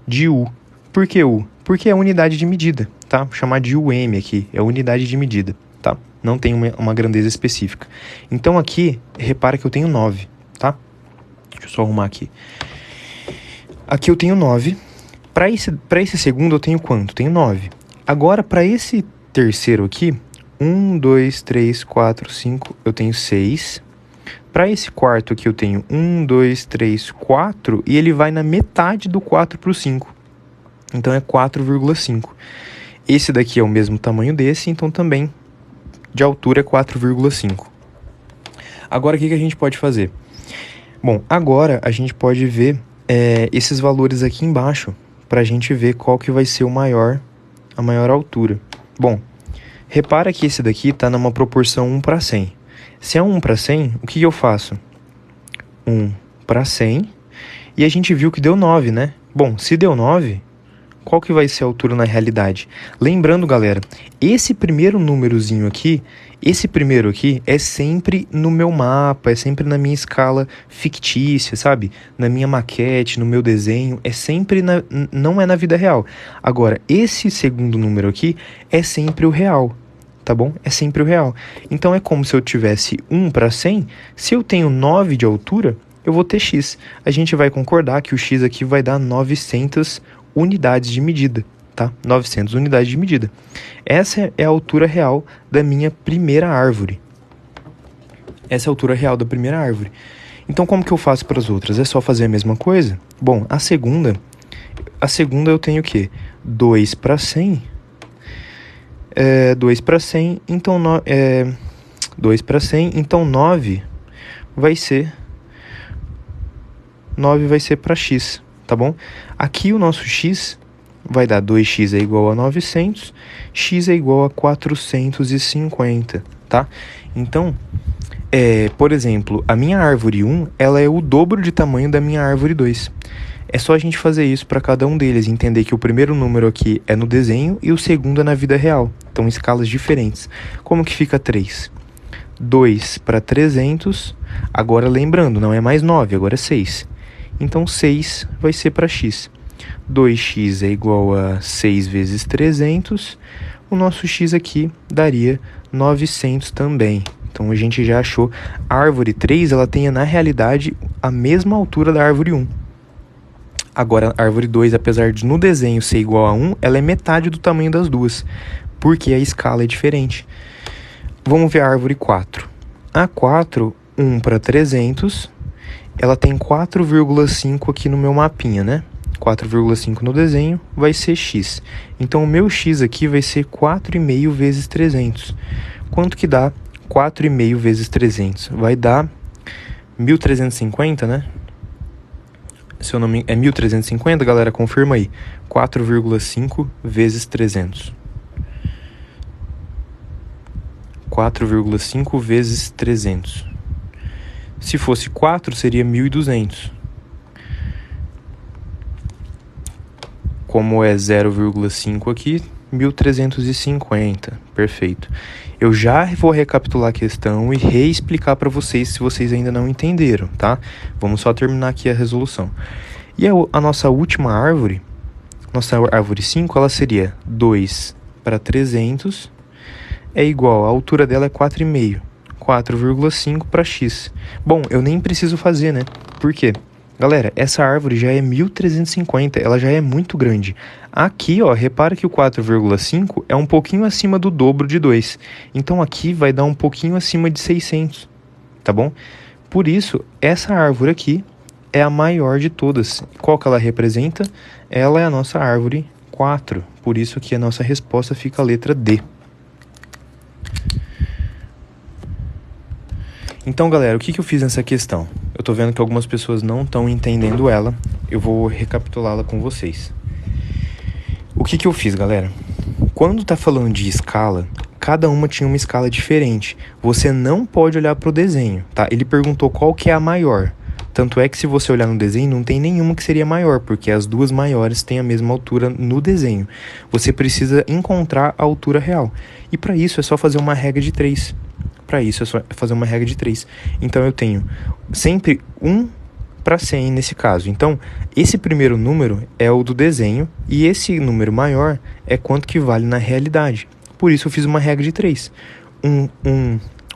de U. Por que U? Porque é unidade de medida, tá? Vou chamar de UM aqui, é unidade de medida, tá? Não tem uma grandeza específica. Então aqui, repara que eu tenho 9, tá? Deixa eu só arrumar aqui. Aqui eu tenho 9. Para esse segundo eu tenho quanto? Tenho 9. Agora, para esse terceiro aqui, 1, 2, 3, 4, 5, eu tenho 6. Para esse quarto aqui eu tenho 1, 2, 3, 4, e ele vai na metade do 4 para o 5. Então é 4,5. Esse daqui é o mesmo tamanho desse, então também de altura é 4,5. Agora o que a gente pode fazer? Bom, agora a gente pode ver esses valores aqui embaixo, para a gente ver qual que vai ser a maior altura. Bom, repara que esse daqui está numa proporção 1 para 100. Se é 1 para 100, o que eu faço? 1 para 100, e a gente viu que deu 9, né? Bom, se deu 9, qual que vai ser a altura na realidade? Lembrando, galera, esse primeiro númerozinho aqui, é sempre no meu mapa, é sempre na minha escala fictícia, sabe? Na minha maquete, no meu desenho, não é na vida real. Agora, esse segundo número aqui é sempre o real, tá bom? É sempre o real. Então, é como se eu tivesse 1 para 100, se eu tenho 9 de altura, eu vou ter x. A gente vai concordar que o x aqui vai dar 900 unidades de medida, tá? 900 unidades de medida. Essa é a altura real da minha primeira árvore. Essa é a altura real da primeira árvore. Então, como que eu faço para as outras? É só fazer a mesma coisa? Bom, a segunda eu tenho o quê? 2 para 100. 2 para 100, então 2 para 100, então 9 vai ser 9 vai ser para x, tá bom? Aqui o nosso x vai dar 2x é igual a 900, x é igual a 450, tá? Então, por exemplo, a minha árvore 1, ela é o dobro de tamanho da minha árvore 2. É só a gente fazer isso para cada um deles, entender que o primeiro número aqui é no desenho e o segundo é na vida real. Então, escalas diferentes. Como que fica 3? 2 para 300, agora lembrando, não é mais 9, agora é 6. Então, 6 vai ser para x. 2x é igual a 6 vezes 300. O nosso x aqui daria 900 também. Então, a gente já achou. A árvore 3, ela tem, na realidade, a mesma altura da árvore 1. Agora, a árvore 2, apesar de no desenho ser igual a 1, ela é metade do tamanho das duas, porque a escala é diferente. Vamos ver a árvore 4. A 4, 1 para 300, ela tem 4,5 aqui no meu mapinha, né? 4,5 no desenho vai ser x. Então, o meu x aqui vai ser 4,5 vezes 300. Quanto que dá 4,5 vezes 300? Vai dar 1.350, né? Se eu não me... É 1.350, galera? Confirma aí. 4,5 vezes 300. 4,5 vezes 300. Se fosse 4, seria 1.200. Como é 0,5 aqui, 1.350. Perfeito. Eu já vou recapitular a questão e reexplicar para vocês se vocês ainda não entenderam, tá? Vamos só terminar aqui a resolução. E a nossa última árvore, nossa árvore 5, ela seria 2 para 300, é igual, a altura dela é 4,5. 4,5 para x. Bom, eu nem preciso fazer, né? Por quê? Galera, essa árvore já é 1.350, ela já é muito grande. Aqui, ó, repara que o 4,5 é um pouquinho acima do dobro de 2. Então, aqui vai dar um pouquinho acima de 600, tá bom? Por isso, essa árvore aqui é a maior de todas. Qual que ela representa? Ela é a nossa árvore 4. Por isso que a nossa resposta fica a letra D. Então, galera, o que eu fiz nessa questão? Eu tô vendo que algumas pessoas não estão entendendo ela. Eu vou recapitulá-la com vocês. O que eu fiz, galera? Quando tá falando de escala, cada uma tinha uma escala diferente. Você não pode olhar pro desenho, tá? Ele perguntou qual que é a maior. Tanto é que se você olhar no desenho, não tem nenhuma que seria maior, porque as duas maiores têm a mesma altura no desenho. Você precisa encontrar a altura real. E para isso é só fazer uma regra de 3. Para isso é só fazer uma regra de 3. Então eu tenho sempre 1 para 100 nesse caso. Então, esse primeiro número é o do desenho e esse número maior é quanto que vale na realidade. Por isso eu fiz uma regra de 3.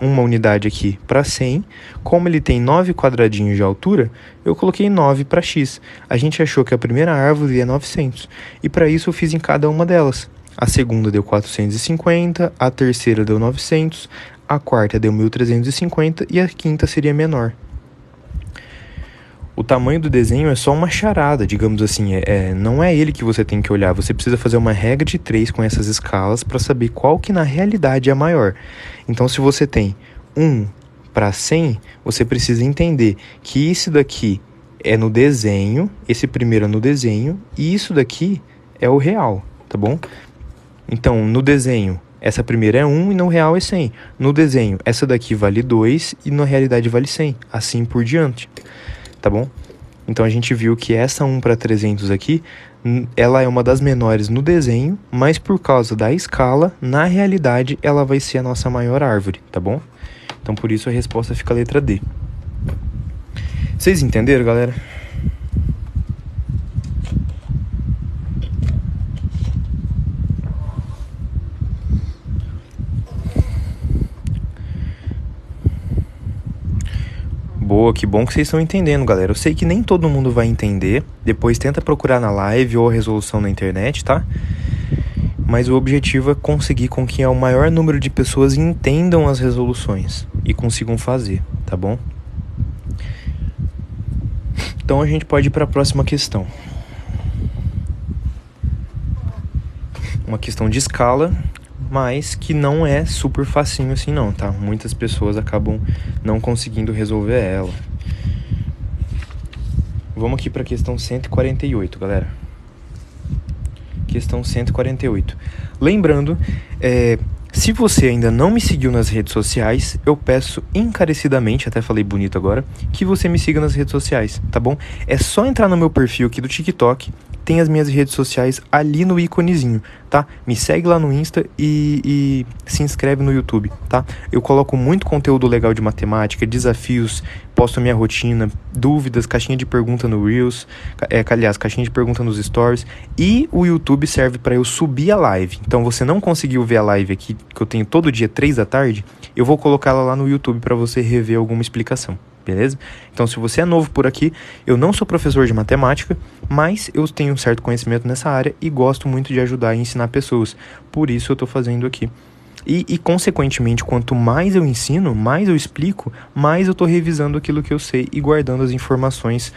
Uma unidade aqui para 100. Como ele tem 9 quadradinhos de altura, eu coloquei 9 para x. A gente achou que a primeira árvore é 900. E para isso eu fiz em cada uma delas. A segunda deu 450, a terceira deu 900, a quarta deu 1.350 e a quinta seria menor. O tamanho do desenho é só uma charada, digamos assim, não é ele que você tem que olhar. Você precisa fazer uma regra de 3 com essas escalas para saber qual que na realidade é a maior. Então, se você tem 1 para 100, você precisa entender que isso daqui é no desenho, esse primeiro é no desenho, e isso daqui é o real, tá bom? Então, no desenho, essa primeira é 1 e no real é 100. No desenho, essa daqui vale 2 e na realidade vale 100. Assim por diante, tá bom? Então, a gente viu que essa 1 para 300 aqui, ela é uma das menores no desenho, mas por causa da escala, na realidade, ela vai ser a nossa maior árvore, tá bom? Então, por isso a resposta fica a letra D. Vocês entenderam, galera? Boa, que bom que vocês estão entendendo, galera. Eu sei que nem todo mundo vai entender. Depois tenta procurar na live ou a resolução na internet, tá? Mas o objetivo é conseguir com que o maior número de pessoas entendam as resoluções e consigam fazer, tá bom? Então a gente pode ir para a próxima questão. Uma questão de escala, mas que não é super facinho assim não, tá? Muitas pessoas acabam não conseguindo resolver ela. Vamos aqui para a questão 148, galera. Questão 148. Lembrando, se você ainda não me seguiu nas redes sociais, eu peço encarecidamente, até falei bonito agora, que você me siga nas redes sociais, tá bom? É só entrar no meu perfil aqui do TikTok, tem as minhas redes sociais ali no íconezinho, tá? Me segue lá no Insta e se inscreve no YouTube, tá? Eu coloco muito conteúdo legal de matemática, desafios, posto a minha rotina, dúvidas, caixinha de pergunta no Reels, aliás, caixinha de pergunta nos Stories, e o YouTube serve para eu subir a live. Então, você não conseguiu ver a live aqui, que eu tenho todo dia 3 da tarde, eu vou colocá-la lá no YouTube para você rever alguma explicação. Beleza? Então, se você é novo por aqui, eu não sou professor de matemática, mas eu tenho um certo conhecimento nessa área e gosto muito de ajudar e ensinar pessoas. Por isso eu estou fazendo aqui. E, consequentemente, quanto mais eu ensino, mais eu explico, mais eu estou revisando aquilo que eu sei e guardando as informações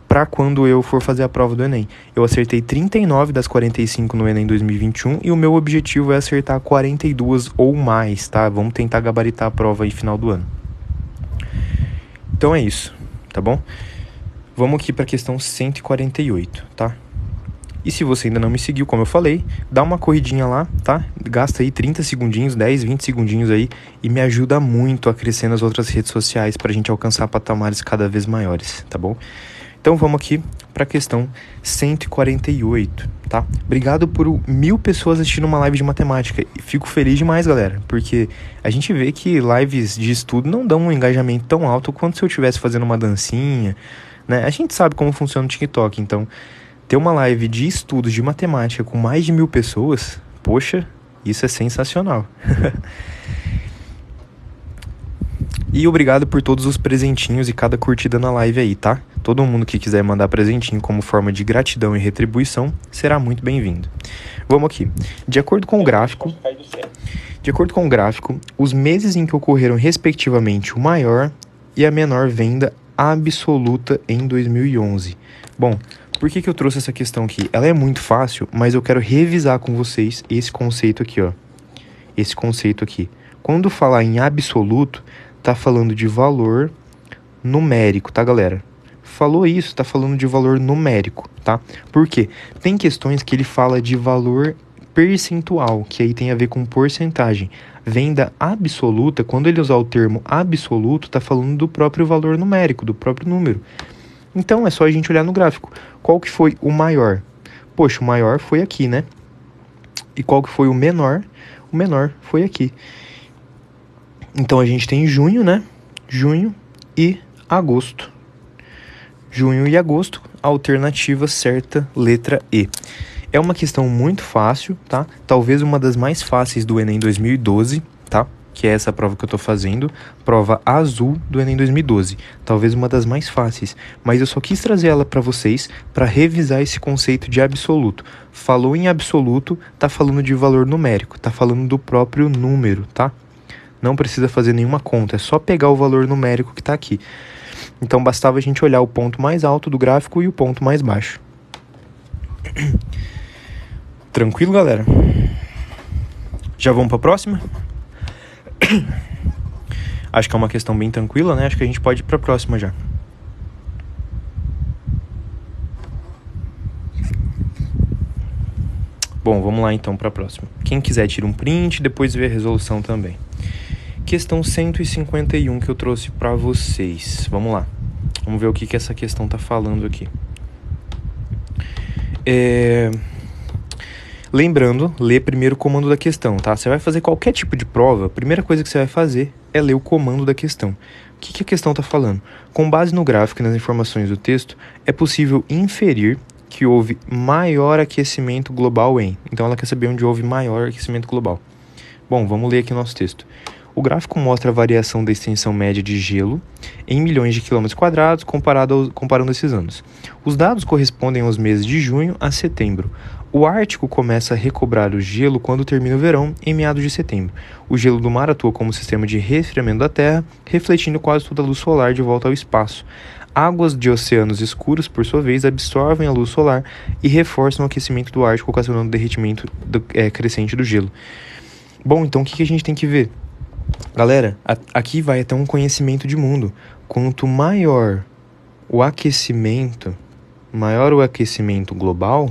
para quando eu for fazer a prova do Enem. Eu acertei 39 das 45 no Enem 2021 e o meu objetivo é acertar 42 ou mais, tá? Vamos tentar gabaritar a prova aí final do ano. Então é isso, tá bom? Vamos aqui para a questão 148, tá? E se você ainda não me seguiu, como eu falei, dá uma corridinha lá, tá? Gasta aí 30 segundinhos, 10, 20 segundinhos aí e me ajuda muito a crescer nas outras redes sociais pra gente alcançar patamares cada vez maiores, tá bom? Então vamos aqui para a questão 148, tá? Obrigado por 1000 pessoas assistindo uma live de matemática. E fico feliz demais, galera, porque a gente vê que lives de estudo não dão um engajamento tão alto quanto se eu estivesse fazendo uma dancinha, né? A gente sabe como funciona o TikTok, então ter uma live de estudos de matemática com mais de 1000 pessoas, poxa, isso é sensacional. E obrigado por todos os presentinhos e cada curtida na live aí, tá? Todo mundo que quiser mandar presentinho como forma de gratidão e retribuição será muito bem-vindo. Vamos aqui. De acordo com o gráfico, os meses em que ocorreram respectivamente o maior e a menor venda absoluta em 2011. Bom, por que eu trouxe essa questão aqui? Ela é muito fácil, mas eu quero revisar com vocês esse conceito aqui, ó. Esse conceito aqui. Quando falar em absoluto, tá falando de valor numérico, tá, galera? Falou isso, tá falando de valor numérico, tá? Por quê? Tem questões que ele fala de valor percentual, que aí tem a ver com porcentagem. Venda absoluta, quando ele usar o termo absoluto, tá falando do próprio valor numérico, do próprio número. Então, é só a gente olhar no gráfico. Qual que foi o maior? Poxa, o maior foi aqui, né? E qual que foi o menor? O menor foi aqui. Então, a gente tem junho, né? Junho e agosto. Junho e agosto, alternativa certa, letra E. É uma questão muito fácil, tá? Talvez uma das mais fáceis do Enem 2012, tá? Que é essa prova que eu tô fazendo, prova azul do Enem 2012. Talvez uma das mais fáceis, mas eu só quis trazer ela para vocês para revisar esse conceito de absoluto. Falou em absoluto, tá falando de valor numérico, tá falando do próprio número, tá? Não precisa fazer nenhuma conta, é só pegar o valor numérico que está aqui. Então, bastava a gente olhar o ponto mais alto do gráfico e o ponto mais baixo. Tranquilo, galera? Já vamos para a próxima? Acho que é uma questão bem tranquila, né? Acho que a gente pode ir para a próxima já. Bom, vamos lá então para a próxima. Quem quiser tira um print, depois vê a resolução também. Questão 151 que eu trouxe para vocês. Vamos lá. Vamos ver o que essa questão tá falando aqui. Lembrando, lê primeiro o comando da questão, tá? Você vai fazer qualquer tipo de prova, a primeira coisa que você vai fazer é ler o comando da questão. O que a questão tá falando? Com base no gráfico e nas informações do texto, é possível inferir que houve maior aquecimento global em... Então ela quer saber onde houve maior aquecimento global. Bom, vamos ler aqui o nosso texto. O gráfico mostra a variação da extensão média de gelo em milhões de quilômetros quadrados comparando esses anos. Os dados correspondem aos meses de junho a setembro. O Ártico começa a recobrar o gelo quando termina o verão, em meados de setembro. O gelo do mar atua como sistema de resfriamento da Terra, refletindo quase toda a luz solar de volta ao espaço. Águas de oceanos escuros, por sua vez, absorvem a luz solar e reforçam o aquecimento do Ártico, ocasionando o derretimento crescente do gelo. Bom, então o que a gente tem que ver? Galera, aqui vai até um conhecimento de mundo. Quanto maior o aquecimento, maior o aquecimento global,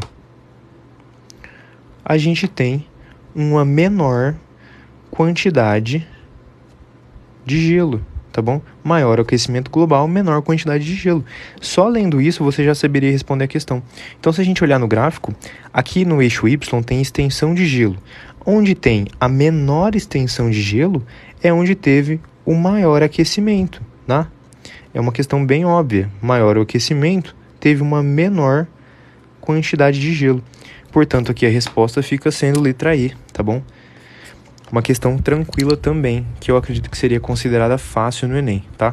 a gente tem uma menor quantidade de gelo, tá bom? Maior o aquecimento global, menor quantidade de gelo. Só lendo isso, você já saberia responder a questão. Então, se a gente olhar no gráfico, aqui no eixo Y tem extensão de gelo. Onde tem a menor extensão de gelo é onde teve o maior aquecimento, tá? É uma questão bem óbvia. Maior o aquecimento, teve uma menor quantidade de gelo. Portanto, aqui a resposta fica sendo letra E, tá bom? Uma questão tranquila também, que eu acredito que seria considerada fácil no Enem, tá?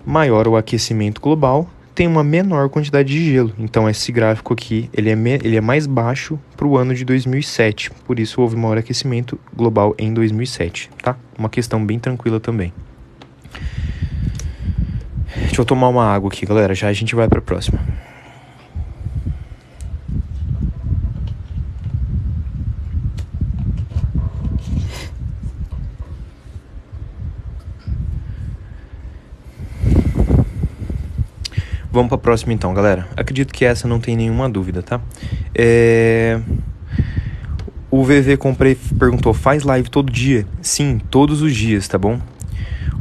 Maior o aquecimento global, tem uma menor quantidade de gelo. Então, esse gráfico aqui, ele é mais baixo para o ano de 2007. Por isso, houve maior aquecimento global em 2007, tá? Uma questão bem tranquila também. Deixa eu tomar uma água aqui, galera. Já a gente vai para a próxima. Vamos para a próxima então, galera. Acredito que essa não tem nenhuma dúvida, tá? O VV Comprei perguntou, faz live todo dia? Sim, todos os dias, tá bom?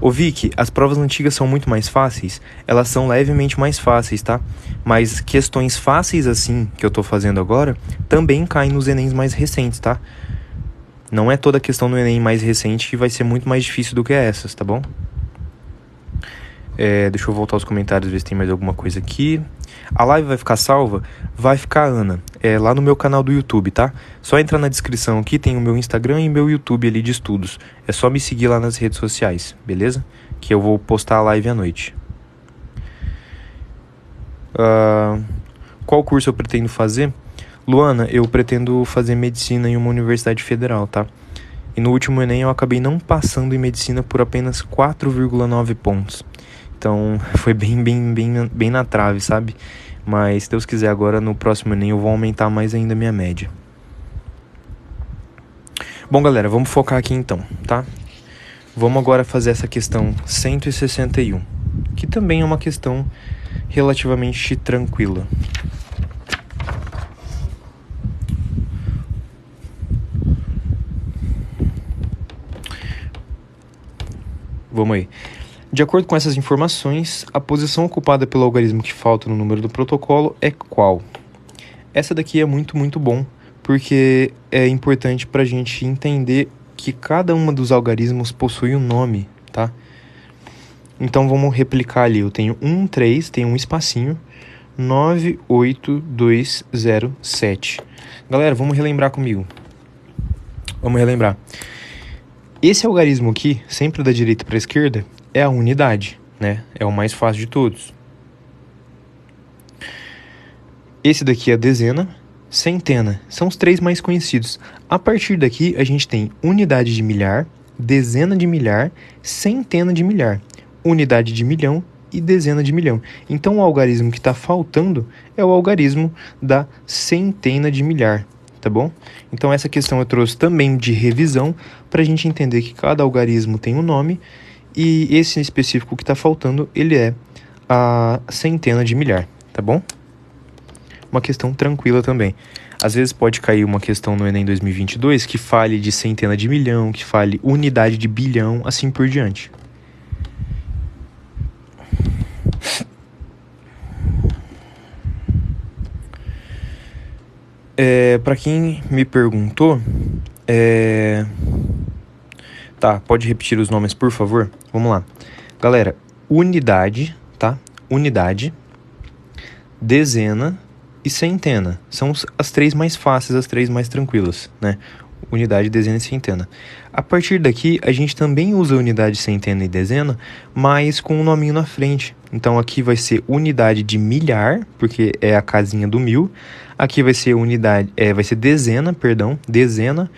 Ô Vicky, as provas antigas são muito mais fáceis? Elas são levemente mais fáceis, tá? Mas questões fáceis assim, que eu tô fazendo agora, também caem nos Enems mais recentes, tá? Não é toda questão no Enem mais recente que vai ser muito mais difícil do que essas, tá bom? Deixa eu voltar aos comentários, ver se tem mais alguma coisa aqui. A live vai ficar salva? Vai ficar, Ana. Lá no meu canal do YouTube, tá? Só entrar na descrição aqui, tem o meu Instagram e meu YouTube ali de estudos. É só me seguir lá nas redes sociais, beleza? Que eu vou postar a live à noite. Qual curso eu pretendo fazer? Luana, eu pretendo fazer medicina em uma universidade federal, tá? E no último Enem eu acabei não passando em medicina por apenas 4,9 pontos. Então, foi bem na trave, sabe? Mas, se Deus quiser, agora no próximo Enem eu vou aumentar mais ainda a minha média. Bom, galera, vamos focar aqui então, tá? Vamos agora fazer essa questão 161, que também é uma questão relativamente tranquila. Vamos aí. De acordo com essas informações, a posição ocupada pelo algarismo que falta no número do protocolo é qual? Essa daqui é muito bom, porque é importante para a gente entender que cada uma dos algarismos possui um nome, tá? Então vamos replicar ali. Eu tenho 1, 3, tem um espacinho, 9, 8, 2, 0, 7. Galera, vamos relembrar comigo. Vamos relembrar. Esse algarismo aqui, sempre da direita para a esquerda, é a unidade, né? É o mais fácil de todos. Esse daqui é a dezena, centena. São os três mais conhecidos. A partir daqui, a gente tem unidade de milhar, dezena de milhar, centena de milhar, unidade de milhão e dezena de milhão. Então, o algarismo que está faltando é o algarismo da centena de milhar, tá bom? Então, essa questão eu trouxe também de revisão para a gente entender que cada algarismo tem um nome. E esse específico que está faltando, ele é a centena de milhar, tá bom? Uma questão tranquila também. Às vezes pode cair uma questão no Enem 2022 que fale de centena de milhão, que fale unidade de bilhão, assim por diante. Para quem me perguntou... Tá, pode repetir os nomes, por favor? Vamos lá. Galera, unidade, tá? Unidade, dezena e centena. São as três mais fáceis, as três mais tranquilas, né? Unidade, dezena e centena. A partir daqui, a gente também usa unidade, centena e dezena, mas com um nominho na frente. Então, aqui vai ser unidade de milhar, porque é a casinha do mil. Aqui vai ser dezena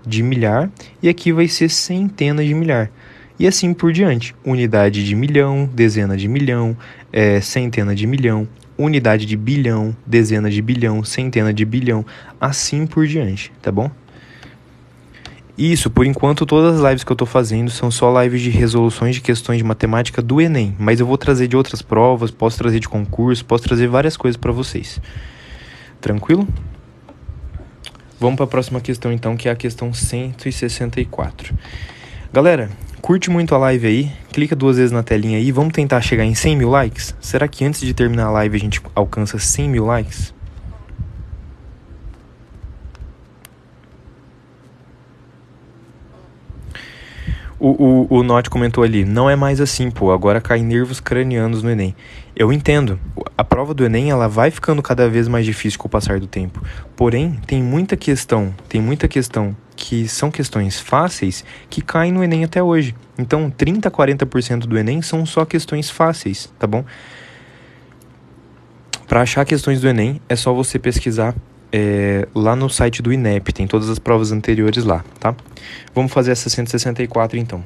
de milhar, e aqui vai ser centena de milhar. E assim por diante. Unidade de milhão, dezena de milhão, centena de milhão, unidade de bilhão, dezena de bilhão, centena de bilhão, assim por diante, tá bom? Isso, por enquanto todas as lives que eu tô fazendo são só lives de resoluções de questões de matemática do Enem, mas eu vou trazer de outras provas, posso trazer de concurso, posso trazer várias coisas para vocês. Tranquilo? Vamos para a próxima questão então, que é a questão 164. Galera, curte muito a live aí, clica 2 vezes na telinha aí, vamos tentar chegar em 100 mil likes? Será que antes de terminar a live a gente alcança 100 mil likes? O Note comentou ali, não é mais assim, pô, agora cai nervos cranianos no Enem. Eu entendo, a prova do Enem ela vai ficando cada vez mais difícil com o passar do tempo. Porém, tem muita questão que são questões fáceis que caem no Enem até hoje. Então, 30 a 40% do Enem são só questões fáceis, tá bom? Para achar questões do Enem, é só você pesquisar lá no site do INEP, tem todas as provas anteriores lá, tá? Vamos fazer essa 164 então.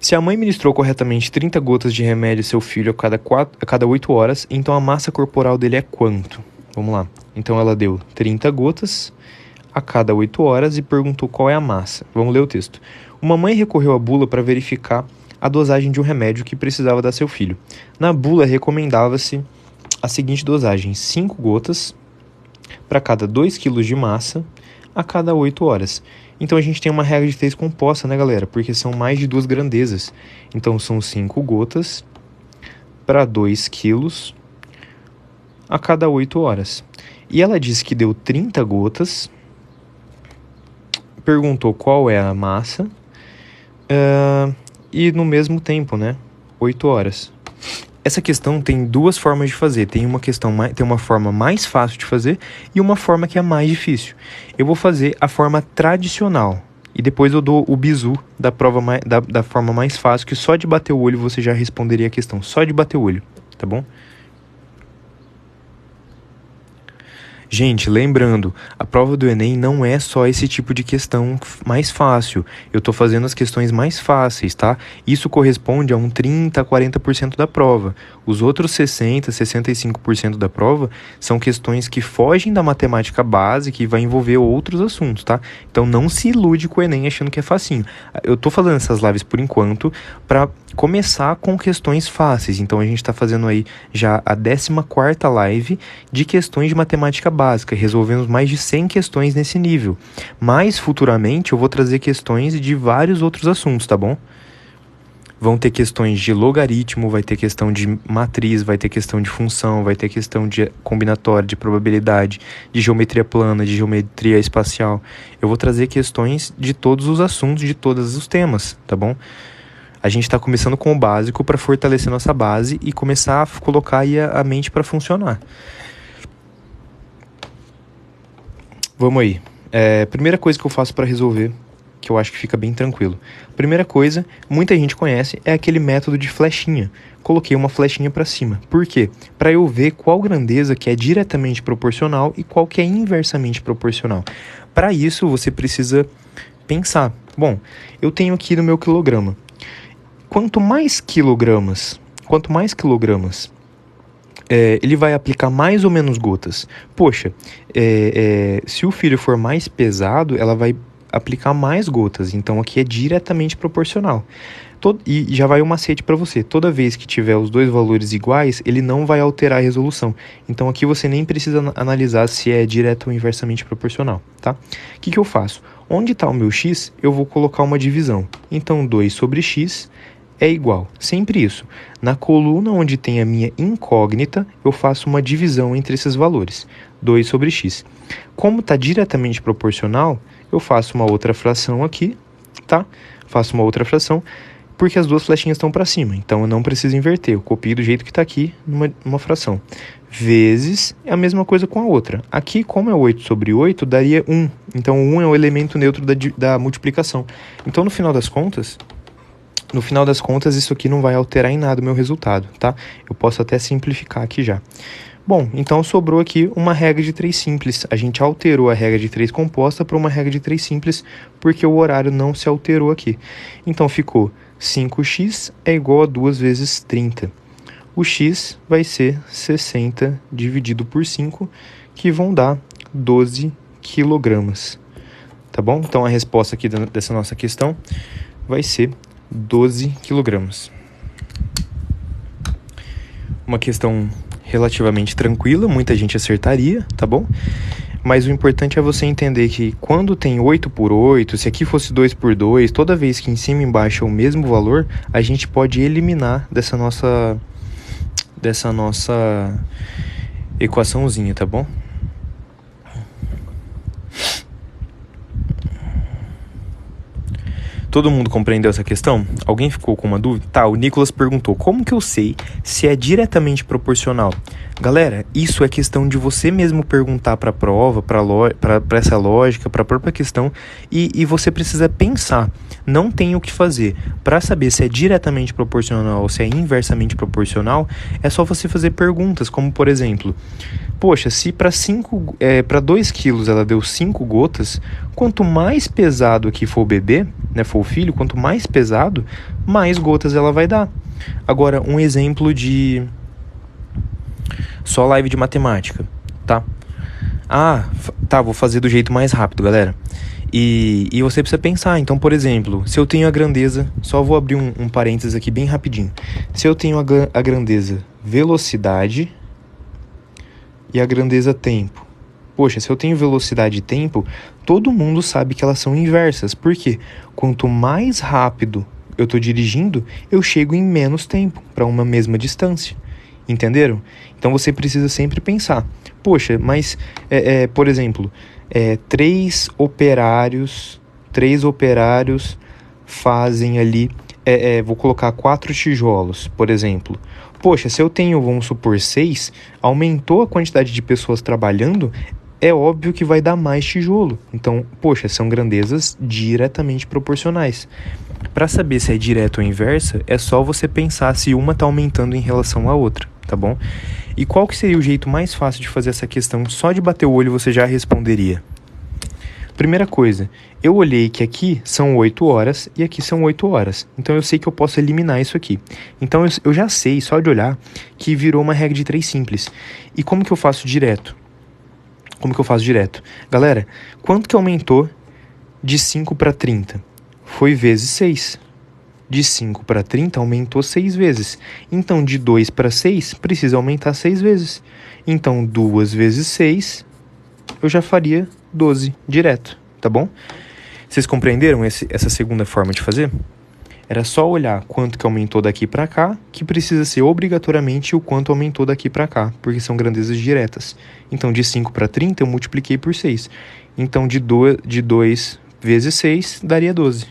Se a mãe ministrou corretamente 30 gotas de remédio a seu filho a cada 8 horas, então a massa corporal dele é quanto? Vamos lá. Então ela deu 30 gotas a cada 8 horas e perguntou qual é a massa. Vamos ler o texto. Uma mãe recorreu à bula para verificar a dosagem de um remédio que precisava dar a seu filho. Na bula recomendava-se a seguinte dosagem: 5 gotas para cada 2 kg de massa a cada 8 horas. Então a gente tem uma regra de 3 composta, né, galera? Porque são mais de 2 grandezas. Então são 5 gotas para 2 quilos a cada 8 horas. E ela disse que deu 30 gotas, perguntou qual é a massa, e no mesmo tempo, né, 8 horas. Essa questão tem 2 formas de fazer. Tem uma forma mais fácil de fazer e uma forma que é mais difícil. Eu vou fazer a forma tradicional e depois eu dou o bizu da forma mais fácil, que só de bater o olho você já responderia a questão. Só de bater o olho, tá bom? Gente, lembrando, a prova do Enem não é só esse tipo de questão mais fácil. Eu tô fazendo as questões mais fáceis, tá? Isso corresponde a um 30 a 40% da prova. Os outros 60, 65% da prova são questões que fogem da matemática básica e vai envolver outros assuntos, tá? Então não se ilude com o Enem achando que é facinho. Eu tô fazendo essas lives por enquanto para começar com questões fáceis. Então a gente tá fazendo aí já a 14ª live de questões de matemática básica. Resolvemos mais de 100 questões nesse nível. Mas futuramente eu vou trazer questões de vários outros assuntos, tá bom? Vão ter questões de logaritmo, vai ter questão de matriz, vai ter questão de função, vai ter questão de combinatória, de probabilidade, de geometria plana, de geometria espacial. Eu vou trazer questões de todos os assuntos, de todos os temas, tá bom? A gente está começando com o básico para fortalecer nossa base e começar a colocar aí a mente para funcionar. Vamos aí. Primeira coisa que eu faço para resolver, que eu acho que fica bem tranquilo. Primeira coisa, muita gente conhece, é aquele método de flechinha. Coloquei uma flechinha para cima. Por quê? Para eu ver qual grandeza que é diretamente proporcional e qual que é inversamente proporcional. Para isso, você precisa pensar. Bom, eu tenho aqui no meu quilograma. Quanto mais quilogramas, ele vai aplicar mais ou menos gotas. Poxa, se o filho for mais pesado, ela vai aplicar mais gotas. Então aqui é diretamente proporcional. E já vai um macete para você. Toda vez que tiver os 2 valores iguais, ele não vai alterar a resolução. Então aqui você nem precisa analisar se é direto ou inversamente proporcional, tá? O que eu faço? Onde está o meu x, eu vou colocar uma divisão. Então 2 sobre x é igual. Sempre isso. Na coluna onde tem a minha incógnita, eu faço uma divisão entre esses valores. 2 sobre x. Como está diretamente proporcional, eu faço uma outra fração aqui, tá? Faço uma outra fração, porque as 2 flechinhas estão para cima. Então eu não preciso inverter. Eu copio do jeito que está aqui, numa fração. Vezes é a mesma coisa com a outra. Aqui, como é 8 sobre 8, daria 1. Então 1 é o elemento neutro da multiplicação. Então no final das contas, isso aqui não vai alterar em nada o meu resultado, tá? Eu posso até simplificar aqui já. Bom, então sobrou aqui uma regra de 3 simples. A gente alterou a regra de 3 composta para uma regra de 3 simples, porque o horário não se alterou aqui. Então ficou 5x é igual a 2 vezes 30. O x vai ser 60 dividido por 5, que vão dar 12 quilogramas. tá bom? Então a resposta aqui dessa nossa questão vai ser 12 quilogramas. Uma questão relativamente tranquila, muita gente acertaria, tá bom? Mas o importante é você entender que quando tem 8 por 8, se aqui fosse 2 por 2, toda vez que em cima e embaixo é o mesmo valor, a gente pode eliminar dessa nossa equaçãozinha, tá bom? Todo mundo compreendeu essa questão? Alguém ficou com uma dúvida? Tá, o Nicolas perguntou, como que eu sei se é diretamente proporcional? Galera, isso é questão de você mesmo perguntar para a prova, para essa lógica, para a própria questão, e você precisa pensar. Não tem o que fazer. Para saber se é diretamente proporcional ou se é inversamente proporcional, é só você fazer perguntas, como por exemplo, poxa, se para 2 quilos ela deu 5 gotas, quanto mais pesado aqui for o bebê, né, for o filho, quanto mais pesado, mais gotas ela vai dar. Agora, um exemplo de só live de matemática, tá? Tá, vou fazer do jeito mais rápido, galera. E você precisa pensar, então, por exemplo, se eu tenho a grandeza, só vou abrir um parênteses aqui bem rapidinho. Se eu tenho a grandeza velocidade e a grandeza tempo. Poxa, se eu tenho velocidade e tempo, todo mundo sabe que elas são inversas. Por quê? Quanto mais rápido eu estou dirigindo, eu chego em menos tempo para uma mesma distância. Entenderam? Então você precisa sempre pensar. Poxa, mas, por exemplo, 3 operários fazem ali, vou colocar 4 tijolos, por exemplo. Poxa, se eu tenho, vamos supor, 6, aumentou a quantidade de pessoas trabalhando, é óbvio que vai dar mais tijolo. Então, poxa, são grandezas diretamente proporcionais. Para saber se é direta ou inversa, é só você pensar se uma está aumentando em relação à outra, tá bom? E qual que seria o jeito mais fácil de fazer essa questão? Só de bater o olho você já responderia. Primeira coisa, eu olhei que aqui são 8 horas e aqui são 8 horas. Então eu sei que eu posso eliminar isso aqui. Então eu já sei, só de olhar, que virou uma regra de 3 simples. E como que eu faço direto? Galera, quanto que aumentou de 5 para 30? Foi vezes 6. De 5 para 30 aumentou 6 vezes. Então, de 2 para 6, precisa aumentar 6 vezes. Então, 2 vezes 6, eu já faria 12 direto, tá bom? Vocês compreenderam essa segunda forma de fazer? Era só olhar quanto que aumentou daqui para cá, que precisa ser obrigatoriamente o quanto aumentou daqui para cá, porque são grandezas diretas. Então, de 5 para 30, eu multipliquei por 6. Então, de 2 vezes 6, daria 12.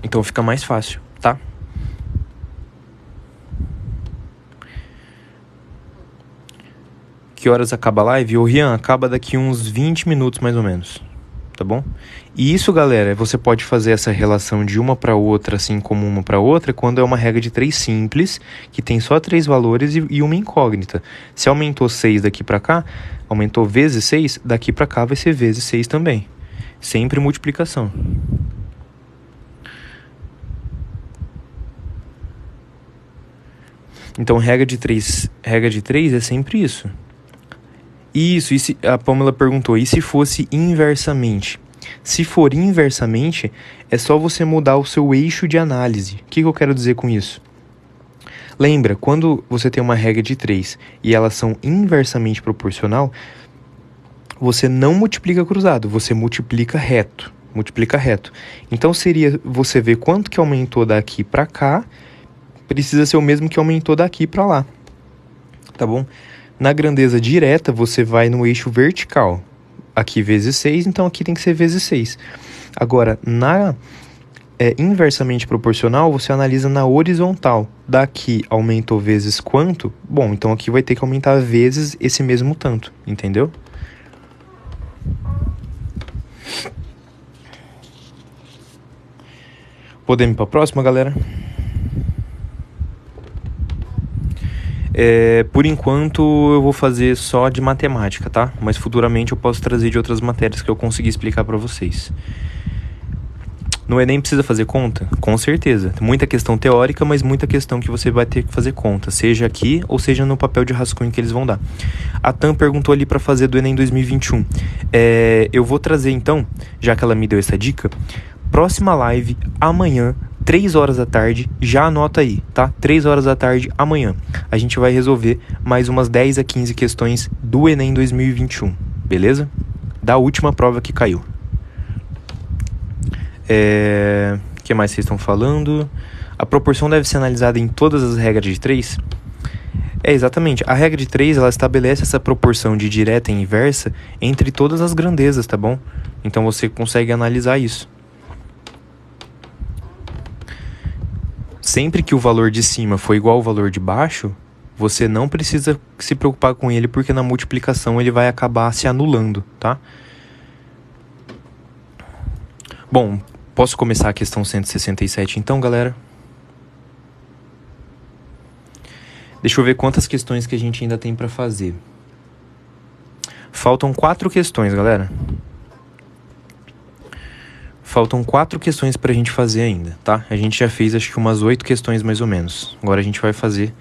Então, fica mais fácil, tá? Que horas acaba a live? Ô, Rian, acaba daqui uns 20 minutos, mais ou menos. Tá bom? E isso, galera, você pode fazer essa relação de uma para outra, assim como uma para outra, quando é uma regra de 3 simples, que tem só 3 valores e uma incógnita. Se aumentou 6 daqui para cá, aumentou vezes 6, daqui para cá vai ser vezes 6 também. Sempre multiplicação. Então, regra de 3 é sempre isso. Isso, a Pamela perguntou, e se fosse inversamente? Se for inversamente, é só você mudar o seu eixo de análise. O que eu quero dizer com isso? Lembra, quando você tem uma regra de 3 e elas são inversamente proporcional, você não multiplica cruzado, você multiplica reto. Então seria você ver quanto que aumentou daqui para cá, precisa ser o mesmo que aumentou daqui para lá. Tá bom? Na grandeza direta, você vai no eixo vertical. Aqui vezes 6, então aqui tem que ser vezes 6. Agora, na inversamente proporcional, você analisa na horizontal. Daqui aumentou vezes quanto? Bom, então aqui vai ter que aumentar vezes esse mesmo tanto, entendeu? Podemos ir para a próxima, galera? Por enquanto eu vou fazer só de matemática, tá? Mas futuramente eu posso trazer de outras matérias que eu conseguir explicar para vocês. No Enem precisa fazer conta? Com certeza. Muita questão teórica, mas muita questão que você vai ter que fazer conta, seja aqui ou seja no papel de rascunho que eles vão dar. A Tam perguntou ali para fazer do Enem 2021. Eu vou trazer então, já que ela me deu essa dica, próxima live amanhã, 3 horas da tarde, já anota aí, tá? 3 horas da tarde amanhã. A gente vai resolver mais umas 10 a 15 questões do Enem 2021, beleza? Da última prova que caiu. O que mais vocês estão falando? A proporção deve ser analisada em todas as regras de 3? Exatamente. A regra de 3, ela estabelece essa proporção de direta e inversa entre todas as grandezas, tá bom? Então você consegue analisar isso. Sempre que o valor de cima for igual ao valor de baixo, você não precisa se preocupar com ele, porque na multiplicação ele vai acabar se anulando, tá? Bom, posso começar a questão 167 então, galera? Deixa eu ver quantas questões que a gente ainda tem para fazer. Faltam 4 questões, galera. Faltam 4 questões pra gente fazer ainda, tá? A gente já fez acho que umas 8 questões mais ou menos. Agora a gente vai fazer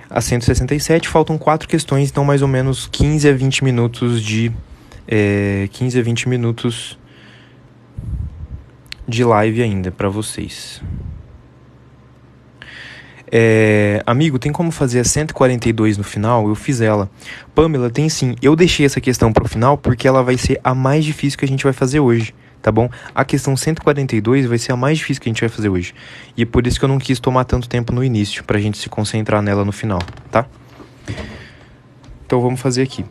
a 167. Faltam 4 questões, então mais ou menos 15 a 20 minutos de... 15 a 20 minutos de live ainda pra vocês. Amigo, tem como fazer a 142 no final? Eu fiz ela. Pamela, tem sim. Eu deixei essa questão pro final porque ela vai ser a mais difícil que a gente vai fazer hoje, tá bom? A questão 142 vai ser a mais difícil que a gente vai fazer hoje. E é por isso que eu não quis tomar tanto tempo no início, pra gente se concentrar nela no final, tá? Então vamos fazer aqui.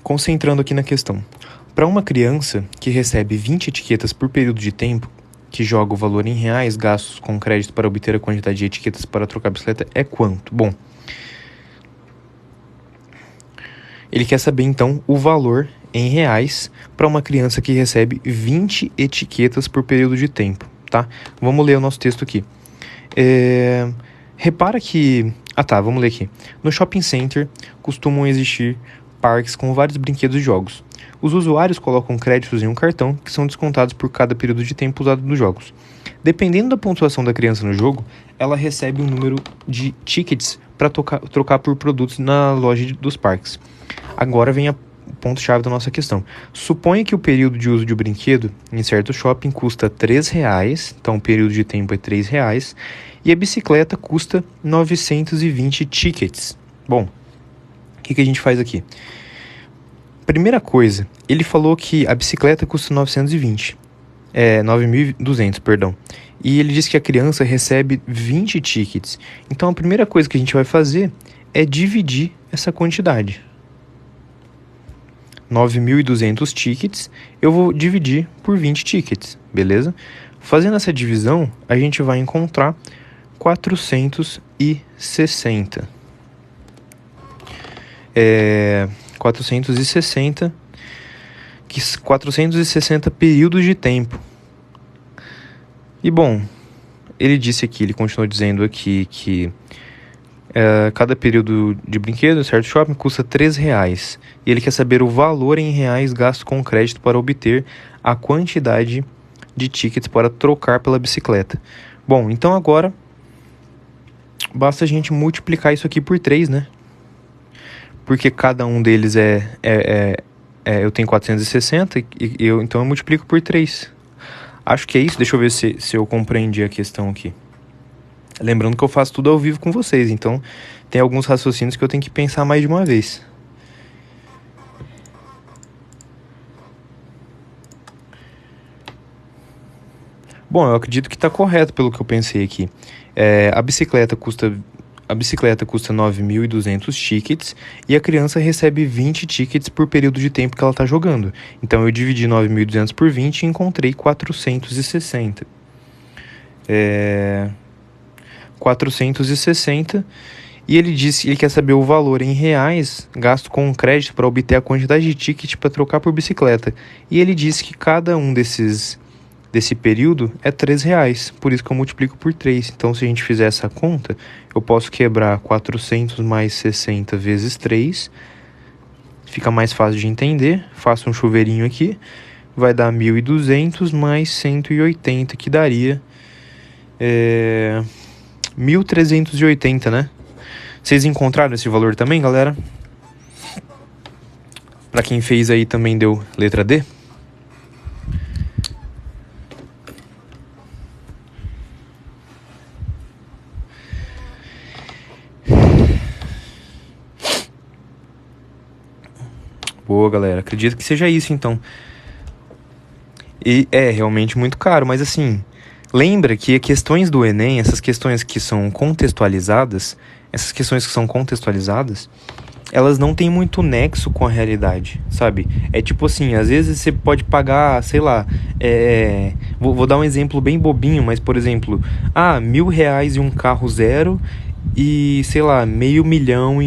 Concentrando aqui na questão. Para uma criança que recebe 20 etiquetas por período de tempo, que joga o valor em reais gastos com crédito para obter a quantidade de etiquetas para trocar a bicicleta, é quanto? Bom, ele quer saber então o valor em reais para uma criança que recebe 20 etiquetas por período de tempo, tá? Vamos ler o nosso texto aqui. Repara que... vamos ler aqui. No shopping center costumam existir parques com vários brinquedos e jogos. Os usuários colocam créditos em um cartão que são descontados por cada período de tempo usado nos jogos. Dependendo da pontuação da criança no jogo, ela recebe um número de tickets para trocar por produtos na loja dos parques. Agora vem o ponto-chave da nossa questão. Suponha que o período de uso de um brinquedo em certo shopping custa R$3, então o período de tempo é R$3, e a bicicleta custa 920 tickets. Bom, o que a gente faz aqui? Primeira coisa, ele falou que a bicicleta custa 920. 9.200, perdão. E ele disse que a criança recebe 20 tickets. Então a primeira coisa que a gente vai fazer é dividir essa quantidade. 9.200 tickets, eu vou dividir por 20 tickets, beleza? Fazendo essa divisão, a gente vai encontrar 460. 460 períodos de tempo. E bom, ele continuou dizendo aqui que cada período de brinquedo, certo shopping, custa R$3. E ele quer saber o valor em reais gasto com crédito para obter a quantidade de tickets para trocar pela bicicleta. Bom, então agora basta a gente multiplicar isso aqui por 3, né? Porque cada um deles eu tenho 460, então eu multiplico por 3. Acho que é isso. Deixa eu ver se eu compreendi a questão aqui. Lembrando que eu faço tudo ao vivo com vocês, então tem alguns raciocínios que eu tenho que pensar mais de uma vez. Bom, eu acredito que está correto pelo que eu pensei aqui. A bicicleta custa 9.200 tickets e a criança recebe 20 tickets por período de tempo que ela está jogando. Então eu dividi 9.200 por 20 e encontrei 460. 460. E ele quer saber o valor em reais gasto com crédito para obter a quantidade de tickets para trocar por bicicleta. E ele disse que cada um desse período é R$3, por isso que eu multiplico por 3. Então, se a gente fizer essa conta, eu posso quebrar 400 mais 60 vezes 3. Fica mais fácil de entender. Faço um chuveirinho aqui. vai dar 1.200 mais 180, que daria 1.380, né? Vocês encontraram esse valor também, galera? Pra quem fez aí também deu letra D? Boa, galera. Acredito que seja isso, então. E é realmente muito caro, mas assim, lembra que questões do Enem, essas questões que são contextualizadas, elas não têm muito nexo com a realidade, sabe? É tipo assim, às vezes você pode pagar, sei lá, vou dar um exemplo bem bobinho, mas por exemplo, R$ 1.000 em um carro zero e, sei lá, R$ 500.000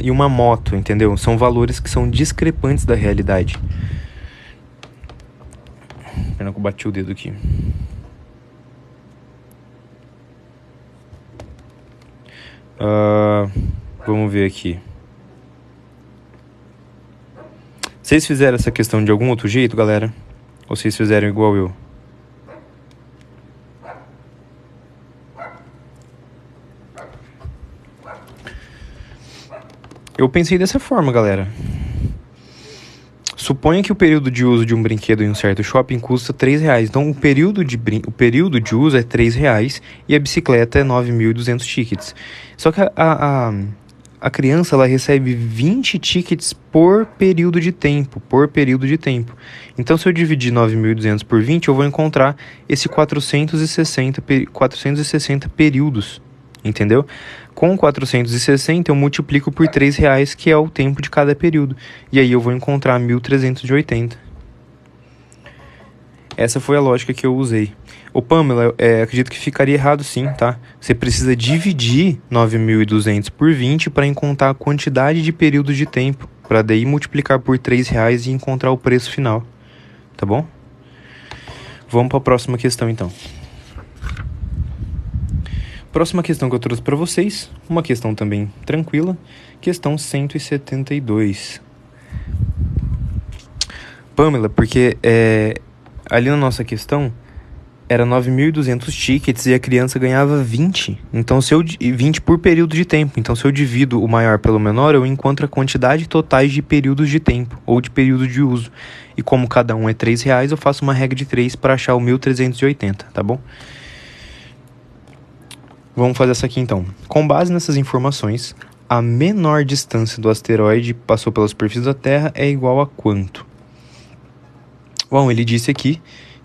em uma moto, entendeu? São valores que são discrepantes da realidade. Pena que eu bati o dedo aqui. Vamos ver aqui. Vocês fizeram essa questão de algum outro jeito, galera? Ou vocês fizeram igual eu? Eu pensei dessa forma, galera. Suponha que o período de uso de um brinquedo em um certo shopping custa R$3. Então, o período de uso é R$3 e a bicicleta é 9.200 tickets. Só que a criança ela recebe 20 tickets por período de tempo. Então, se eu dividir 9.200 por 20, eu vou encontrar esse 460 períodos. Entendeu? Com 460 eu multiplico por R$3, que é o tempo de cada período. E aí eu vou encontrar 1.380. Essa foi a lógica que eu usei. Ô Pamela, acredito que ficaria errado sim, tá? Você precisa dividir 9.200 por 20 para encontrar a quantidade de períodos de tempo. Para daí multiplicar por R$3 e encontrar o preço final. Tá bom? Vamos para a próxima questão então. Próxima questão que eu trouxe para vocês, uma questão também tranquila, questão 172. Pamela, porque ali na nossa questão era 9.200 tickets e a criança ganhava 20. Então, 20 por período de tempo. Então, se eu divido o maior pelo menor, eu encontro a quantidade totais de períodos de tempo ou de período de uso. E como cada um é R$3, eu faço uma regra de 3 para achar o 1.380, tá bom? Vamos fazer essa aqui então. Com base nessas informações, a menor distância do asteroide passou pela superfície da Terra é igual a quanto? Bom, ele disse aqui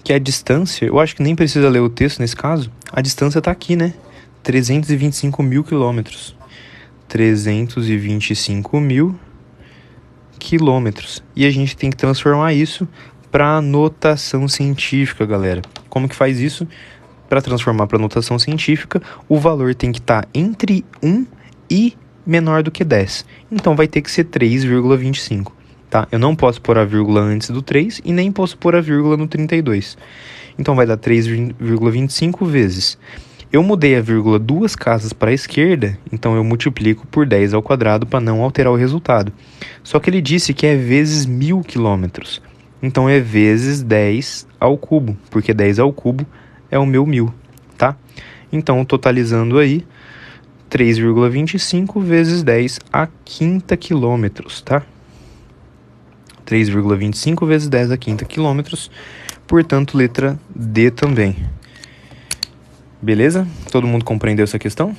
que a distância, eu acho que nem precisa ler o texto nesse caso, a distância está aqui, né? 325.000 quilômetros. 325.000 quilômetros. E a gente tem que transformar isso para notação científica, galera. Como que faz isso? Para transformar para notação científica, o valor tem que estar entre 1 e menor do que 10. Então, vai ter que ser 3,25. Tá? Eu não posso pôr a vírgula antes do 3 e nem posso pôr a vírgula no 32. Então, vai dar 3,25 vezes. Eu mudei a vírgula 2 casas para a esquerda, então eu multiplico por 10 ao quadrado para não alterar o resultado. Só que ele disse que é vezes 1.000 quilômetros. Então, é vezes 10 ao cubo, porque 10 ao cubo é o meu 1.000, tá? Então, totalizando aí, 3,25 vezes 10 a quinta quilômetros, tá? 3,25 vezes 10 a quinta quilômetros, portanto, letra D também. Beleza? Todo mundo compreendeu essa questão?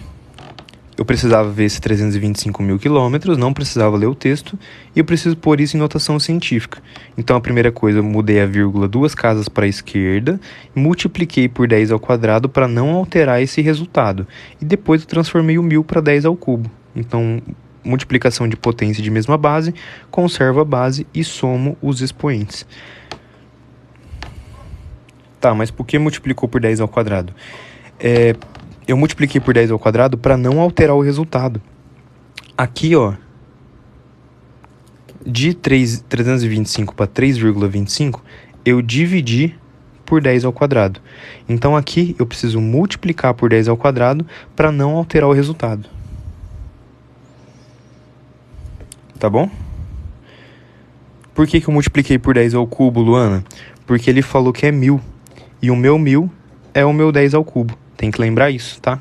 Eu precisava ver esses 325.000 quilômetros, não precisava ler o texto, e eu preciso pôr isso em notação científica. Então, a primeira coisa, eu mudei a vírgula 2 casas para a esquerda, multipliquei por 10 ao quadrado para não alterar esse resultado. E depois eu transformei o 1.000 para 10 ao cubo. Então, multiplicação de potência de mesma base, conservo a base e somo os expoentes. Tá, mas por que multiplicou por 10 ao quadrado? Eu multipliquei por 10 ao quadrado para não alterar o resultado. Aqui, ó, de 325 para 3,25, eu dividi por 10 ao quadrado. Então, aqui eu preciso multiplicar por 10 ao quadrado para não alterar o resultado. Tá bom? Por que eu multipliquei por 10 ao cubo, Luana? Porque ele falou que é 1000. E o meu 1000 é o meu 10 ao cubo. Tem que lembrar isso, tá?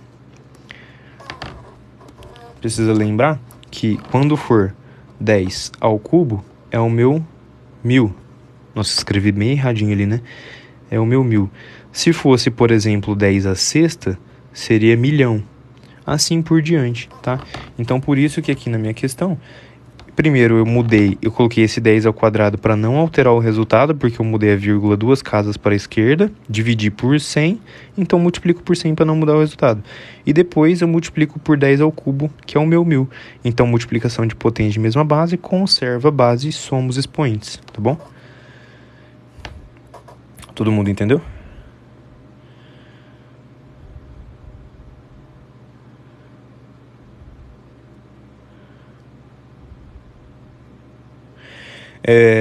Precisa lembrar que quando for 10 ao cubo, é o meu 1000. Nossa, escrevi meio erradinho ali, né? É o meu 1000. Se fosse, por exemplo, 10 à sexta, seria milhão. Assim por diante, tá? Então, por isso que aqui na minha questão, primeiro eu coloquei esse 10 ao quadrado para não alterar o resultado, porque eu mudei a vírgula 2 casas para a esquerda, dividi por 100, então multiplico por 100 para não mudar o resultado. E depois eu multiplico por 10 ao cubo, que é o meu 1000. Então, multiplicação de potência de mesma base, conserva a base e soma os expoentes, tá bom? Todo mundo entendeu?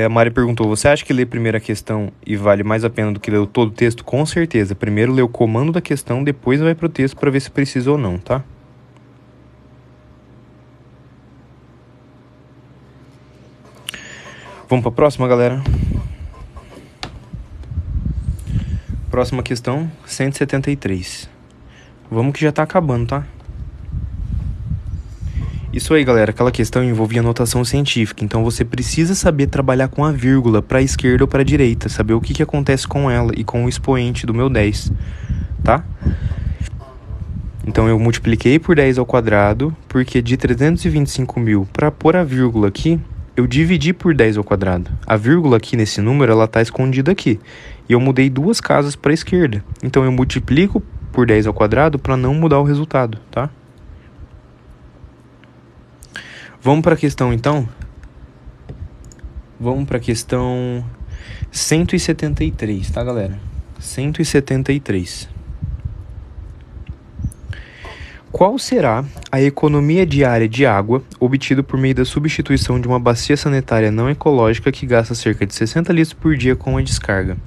A Mari perguntou, você acha que ler a primeira questão e vale mais a pena do que ler todo o texto? Com certeza. Primeiro lê o comando da questão, depois vai pro texto para ver se precisa ou não, tá? Vamos pra próxima, galera? Próxima questão, 173. Vamos que já tá acabando, tá? Isso aí, galera, aquela questão envolvia notação científica, então você precisa saber trabalhar com a vírgula para a esquerda ou para a direita, saber o que acontece com ela e com o expoente do meu 10, tá? Então eu multipliquei por 10 ao quadrado, porque de 325.000 para pôr a vírgula aqui, eu dividi por 10 ao quadrado. A vírgula aqui nesse número, ela tá escondida aqui. E eu mudei 2 casas para a esquerda. Então eu multiplico por 10 ao quadrado para não mudar o resultado, tá? Vamos para a questão, então? Vamos para a questão 173, tá, galera? 173. Qual será a economia diária de água obtida por meio da substituição de uma bacia sanitária não ecológica que gasta cerca de 60 litros por dia com a descarga,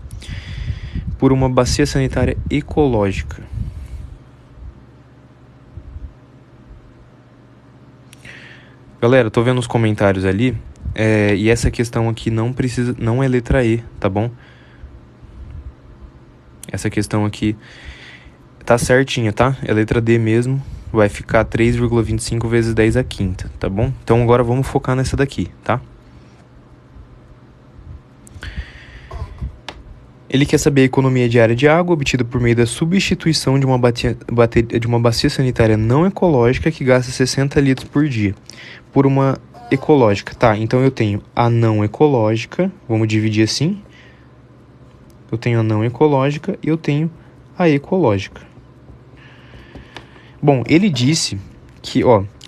por uma bacia sanitária ecológica? Galera, eu tô vendo os comentários ali, e essa questão aqui não é letra E, tá bom? Essa questão aqui tá certinha, tá? É letra D mesmo, vai ficar 3,25 vezes 10 à quinta, tá bom? Então agora vamos focar nessa daqui, tá? Ele quer saber a economia diária de água obtida por meio da substituição de uma bacia sanitária não ecológica que gasta 60 litros por dia, por uma ecológica. Tá, então eu tenho a não ecológica, vamos dividir assim. Eu tenho a não ecológica e eu tenho a ecológica. Bom, ele disse que,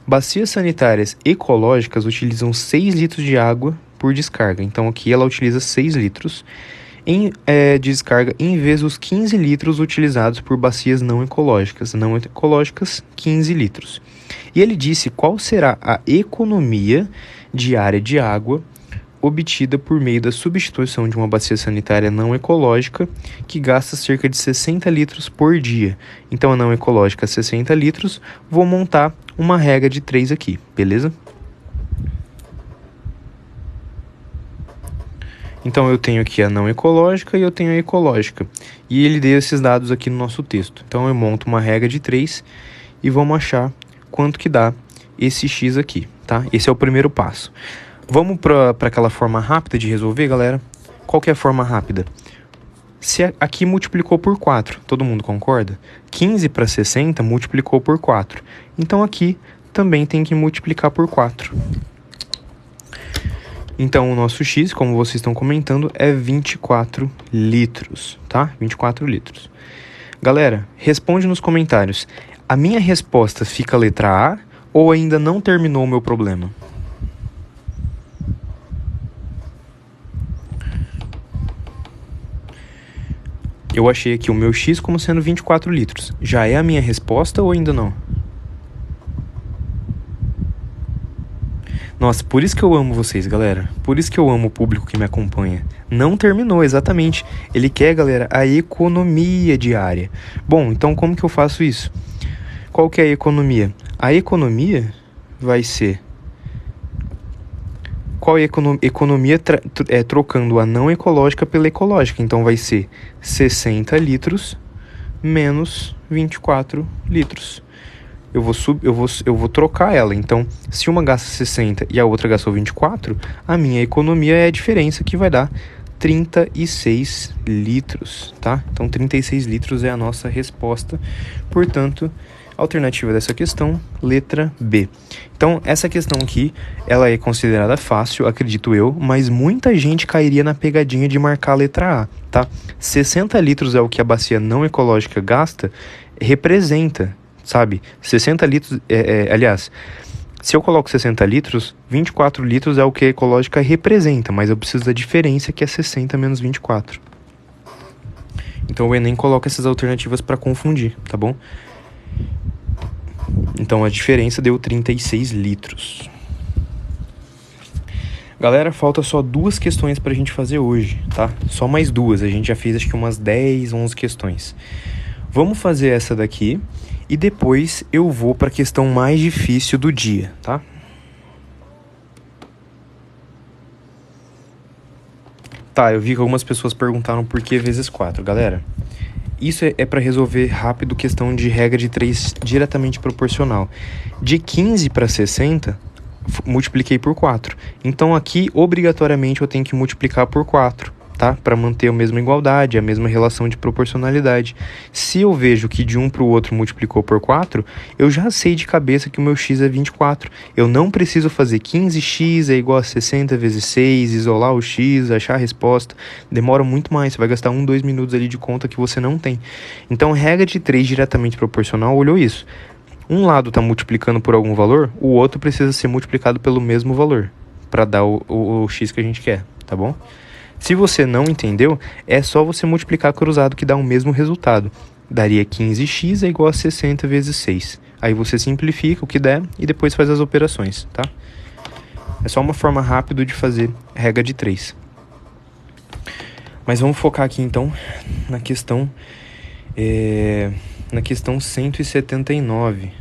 bacias sanitárias ecológicas utilizam 6 litros de água por descarga. Então aqui ela utiliza 6 litros de descarga em vez dos 15 litros utilizados por bacias não ecológicas. Não ecológicas, 15 litros. E ele disse qual será a economia diária de água obtida por meio da substituição de uma bacia sanitária não ecológica que gasta cerca de 60 litros por dia. Então a não ecológica 60 litros, vou montar uma regra de 3 aqui, beleza? Então eu tenho aqui a não ecológica e eu tenho a ecológica. E ele deu esses dados aqui no nosso texto. Então eu monto uma regra de 3 e vamos achar quanto que dá esse x aqui, tá? Esse é o primeiro passo. Vamos para aquela forma rápida de resolver, galera? Qual que é a forma rápida? Se aqui multiplicou por 4, todo mundo concorda? 15 para 60 multiplicou por 4. Então aqui também tem que multiplicar por 4. Então, o nosso x, como vocês estão comentando, é 24 litros, tá? 24 litros. Galera, responde nos comentários. A minha resposta fica a letra A ou ainda não terminou o meu problema? Eu achei aqui o meu x como sendo 24 litros. Já é a minha resposta ou ainda não? Nossa, por isso que eu amo vocês, galera. Por isso que eu amo o público que me acompanha. Não terminou, exatamente. Ele quer, galera, a economia diária. Bom, então como que eu faço isso? Qual que é a economia? A economia vai ser qual é a economia trocando a não ecológica pela ecológica. Então vai ser 60 litros menos 24 litros. Eu vou trocar ela. Então, se uma gasta 60 e a outra gastou 24, a minha economia é a diferença, que vai dar 36 litros, tá? Então, 36 litros é a nossa resposta. Portanto, alternativa dessa questão, letra B. Então, essa questão aqui, ela é considerada fácil, acredito eu, mas muita gente cairia na pegadinha de marcar a letra A, tá? 60 litros é o que a bacia não ecológica gasta, representa, sabe? 60 litros, aliás, se eu coloco 60 litros, 24 litros é o que a ecológica representa, mas eu preciso da diferença, que é 60 menos 24. Então, o Enem coloca essas alternativas para confundir, tá bom? Então, a diferença deu 36 litros. Galera, falta só 2 questões pra gente fazer hoje, tá? Só mais 2. A gente já fez acho que umas 10, 11 questões. Vamos fazer essa daqui e depois eu vou pra questão mais difícil do dia, tá? Tá, eu vi que algumas pessoas perguntaram por que vezes 4. Galera, isso é para resolver rápido questão de regra de 3 diretamente proporcional. De 15 para 60, multipliquei por 4. Então aqui, obrigatoriamente, eu tenho que multiplicar por 4, tá? Para manter a mesma igualdade, a mesma relação de proporcionalidade. Se eu vejo que de um para o outro multiplicou por 4, eu já sei de cabeça que o meu x é 24. Eu não preciso fazer 15x é igual a 60 vezes 6, isolar o x, achar a resposta. Demora muito mais, você vai gastar 1, 2 minutos ali de conta que você não tem. Então, regra de 3 diretamente proporcional olhou isso. Um lado está multiplicando por algum valor, o outro precisa ser multiplicado pelo mesmo valor, para dar o x que a gente quer, tá bom? Se você não entendeu, é só você multiplicar cruzado que dá o mesmo resultado. Daria 15x é igual a 60 vezes 6. Aí você simplifica o que der e depois faz as operações, tá? É só uma forma rápida de fazer regra de 3. Mas vamos focar aqui então na questão 179.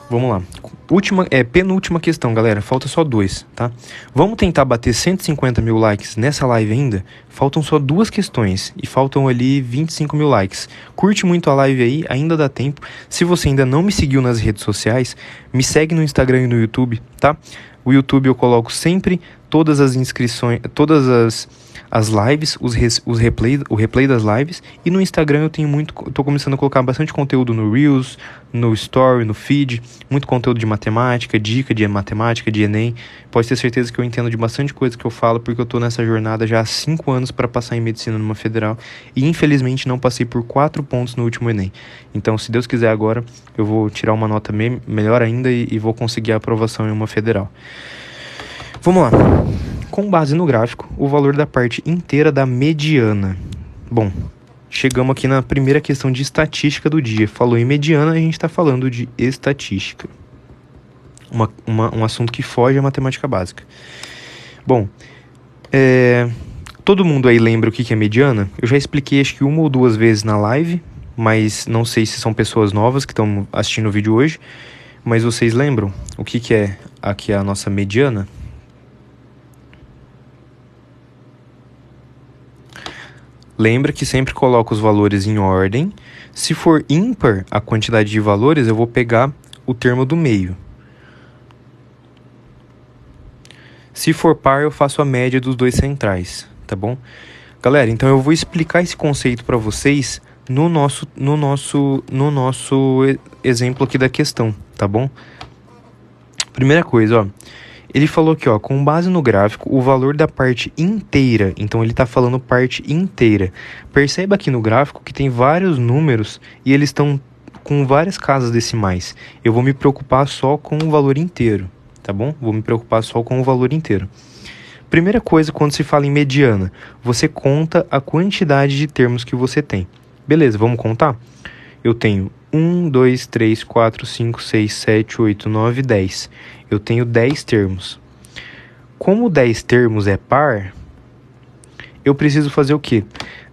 Vamos lá. Penúltima questão, galera. Falta só 2, tá? Vamos tentar bater 150 mil likes nessa live ainda? Faltam só 2 questões e faltam ali 25 mil likes. Curte muito a live aí, ainda dá tempo. Se você ainda não me seguiu nas redes sociais, me segue no Instagram e no YouTube, tá? O YouTube eu coloco sempre todas as inscrições, todas as lives, o replay das lives. E no Instagram eu tô começando a colocar bastante conteúdo no Reels, no Story, no Feed, muito conteúdo de matemática, dica de matemática, de Enem. Pode ter certeza que eu entendo de bastante coisa que eu falo, porque eu tô nessa jornada já há 5 anos para passar em medicina numa federal. E infelizmente não passei por 4 pontos no último Enem. Então, se Deus quiser agora, eu vou tirar uma nota melhor ainda e vou conseguir a aprovação em uma federal. Vamos lá. Com base no gráfico, o valor da parte inteira da mediana. Bom, chegamos aqui na primeira questão de estatística do dia. Falou em mediana, a gente está falando de estatística. Um assunto que foge à matemática básica. Bom, todo mundo aí lembra o que é mediana? Eu já expliquei acho que 1 ou 2 vezes na live, mas não sei se são pessoas novas que estão assistindo o vídeo hoje. Mas vocês lembram o que é aqui a nossa mediana? Lembra que sempre coloco os valores em ordem. Se for ímpar a quantidade de valores, eu vou pegar o termo do meio. Se for par, eu faço a média dos 2 centrais, tá bom? Galera, então eu vou explicar esse conceito para vocês no nosso exemplo aqui da questão, tá bom? Primeira coisa, ó. Ele falou aqui, ó, com base no gráfico, o valor da parte inteira. Então, ele está falando parte inteira. Perceba aqui no gráfico que tem vários números e eles estão com várias casas decimais. Eu vou me preocupar só com o valor inteiro, tá bom? Vou me preocupar só com o valor inteiro. Primeira coisa, quando se fala em mediana, você conta a quantidade de termos que você tem. Beleza, vamos contar? Eu tenho 1, 2, 3, 4, 5, 6, 7, 8, 9, 10. Eu tenho 10 termos. Como 10 termos é par, eu preciso fazer o quê?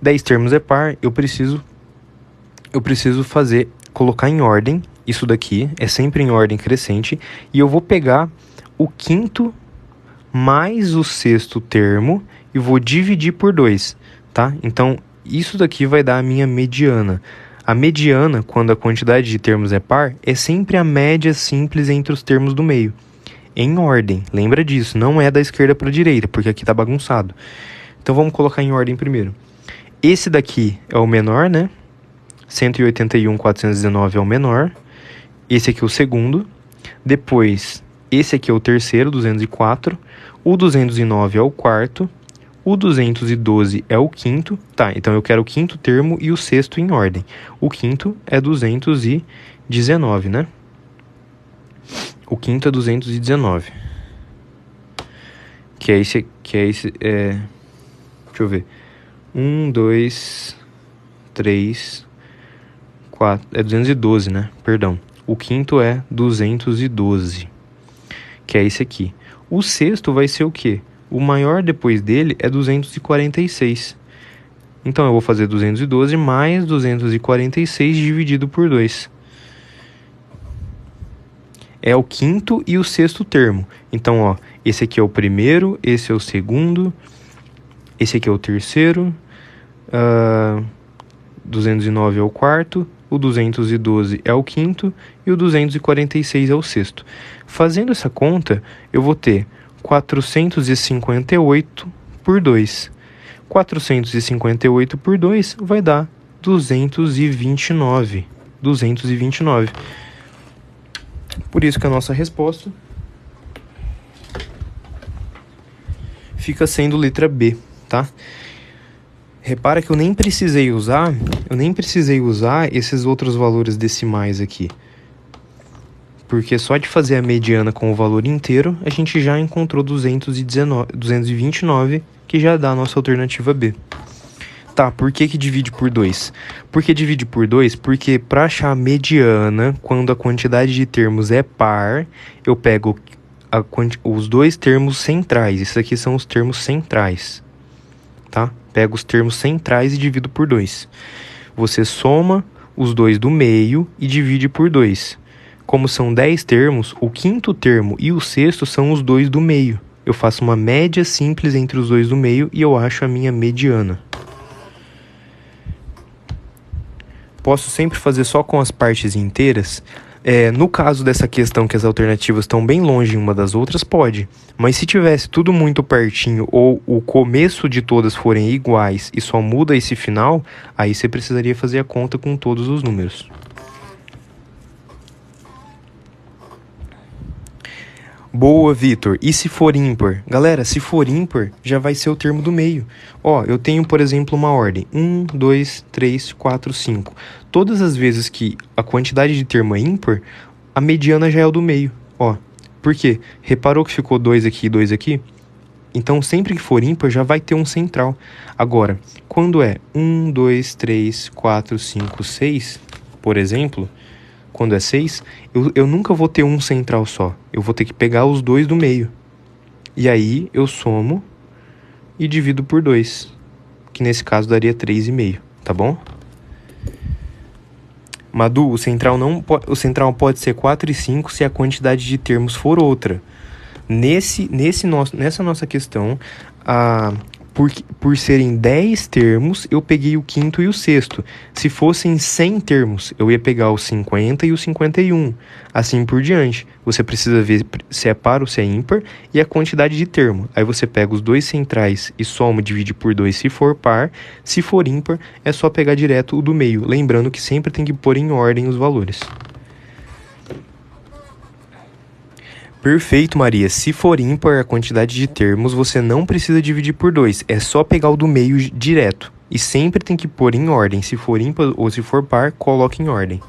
10 termos é par, eu preciso colocar em ordem. Isso daqui é sempre em ordem crescente. E eu vou pegar o quinto mais o sexto termo e vou dividir por 2, tá? Então, isso daqui vai dar a minha mediana. A mediana, quando a quantidade de termos é par, é sempre a média simples entre os termos do meio. Em ordem, lembra disso, não é da esquerda para a direita, porque aqui tá bagunçado. Então, vamos colocar em ordem primeiro. Esse daqui é o menor, né? 181.419 é o menor. Esse aqui é o segundo. Depois, esse aqui é o terceiro, 204. O 209 é o quarto. O 212 é o quinto. Tá, então eu quero o quinto termo e o sexto em ordem. O quinto é 219, né? O quinto é 219. Deixa eu ver. 1, 2, 3, 4... É 212, né? Perdão. O quinto é 212, que é esse aqui. O sexto vai ser o quê? O maior depois dele é 246. Então, eu vou fazer 212 mais 246 dividido por 2. É o quinto e o sexto termo. Então, ó, esse aqui é o primeiro, esse é o segundo, esse aqui é o terceiro, 209 é o quarto, o 212 é o quinto e o 246 é o sexto. Fazendo essa conta, eu vou ter 458 por 2. 458 por 2 vai dar 229. 229. Por isso que a nossa resposta fica sendo letra B, tá? Repara que eu nem precisei usar esses outros valores decimais aqui. Porque só de fazer a mediana com o valor inteiro, a gente já encontrou 229, que já dá a nossa alternativa B. Tá, por que divide por 2? Por que divide por 2? Porque para achar a mediana, quando a quantidade de termos é par, eu pego os dois termos centrais. Esses aqui são os termos centrais, tá? Pego os termos centrais e divido por 2. Você soma os dois do meio e divide por 2. Como são 10 termos, o quinto termo e o sexto são os dois do meio. Eu faço uma média simples entre os dois do meio e eu acho a minha mediana. Posso sempre fazer só com as partes inteiras? No caso dessa questão que as alternativas estão bem longe uma das outras, pode. Mas se tivesse tudo muito pertinho ou o começo de todas forem iguais e só muda esse final, aí você precisaria fazer a conta com todos os números. Boa, Vitor. E se for ímpar? Galera, se for ímpar, já vai ser o termo do meio. Ó, eu tenho, por exemplo, uma ordem. 1, 2, 3, 4, 5. Todas as vezes que a quantidade de termo é ímpar, a mediana já é o do meio. Ó, por quê? Reparou que ficou 2 aqui e 2 aqui? Então, sempre que for ímpar, já vai ter um central. Agora, quando é 1, 2, 3, 4, 5, 6, por exemplo... Quando é 6, eu nunca vou ter um central só. Eu vou ter que pegar os dois do meio. E aí, eu somo e divido por 2. Que nesse caso daria 3,5, tá bom? Madu, o central pode ser 4 e 5 se a quantidade de termos for outra. Nessa nossa questão, por serem 10 termos, eu peguei o quinto e o sexto. Se fossem 100 termos, eu ia pegar o 50 e o 51. Assim por diante. Você precisa ver se é par ou se é ímpar e a quantidade de termo. Aí você pega os dois centrais e soma e divide por 2 se for par. Se for ímpar, é só pegar direto o do meio. Lembrando que sempre tem que pôr em ordem os valores. Perfeito, Maria. Se for ímpar a quantidade de termos, você não precisa dividir por 2. É só pegar o do meio direto. E sempre tem que pôr em ordem. Se for ímpar ou se for par, coloque em ordem.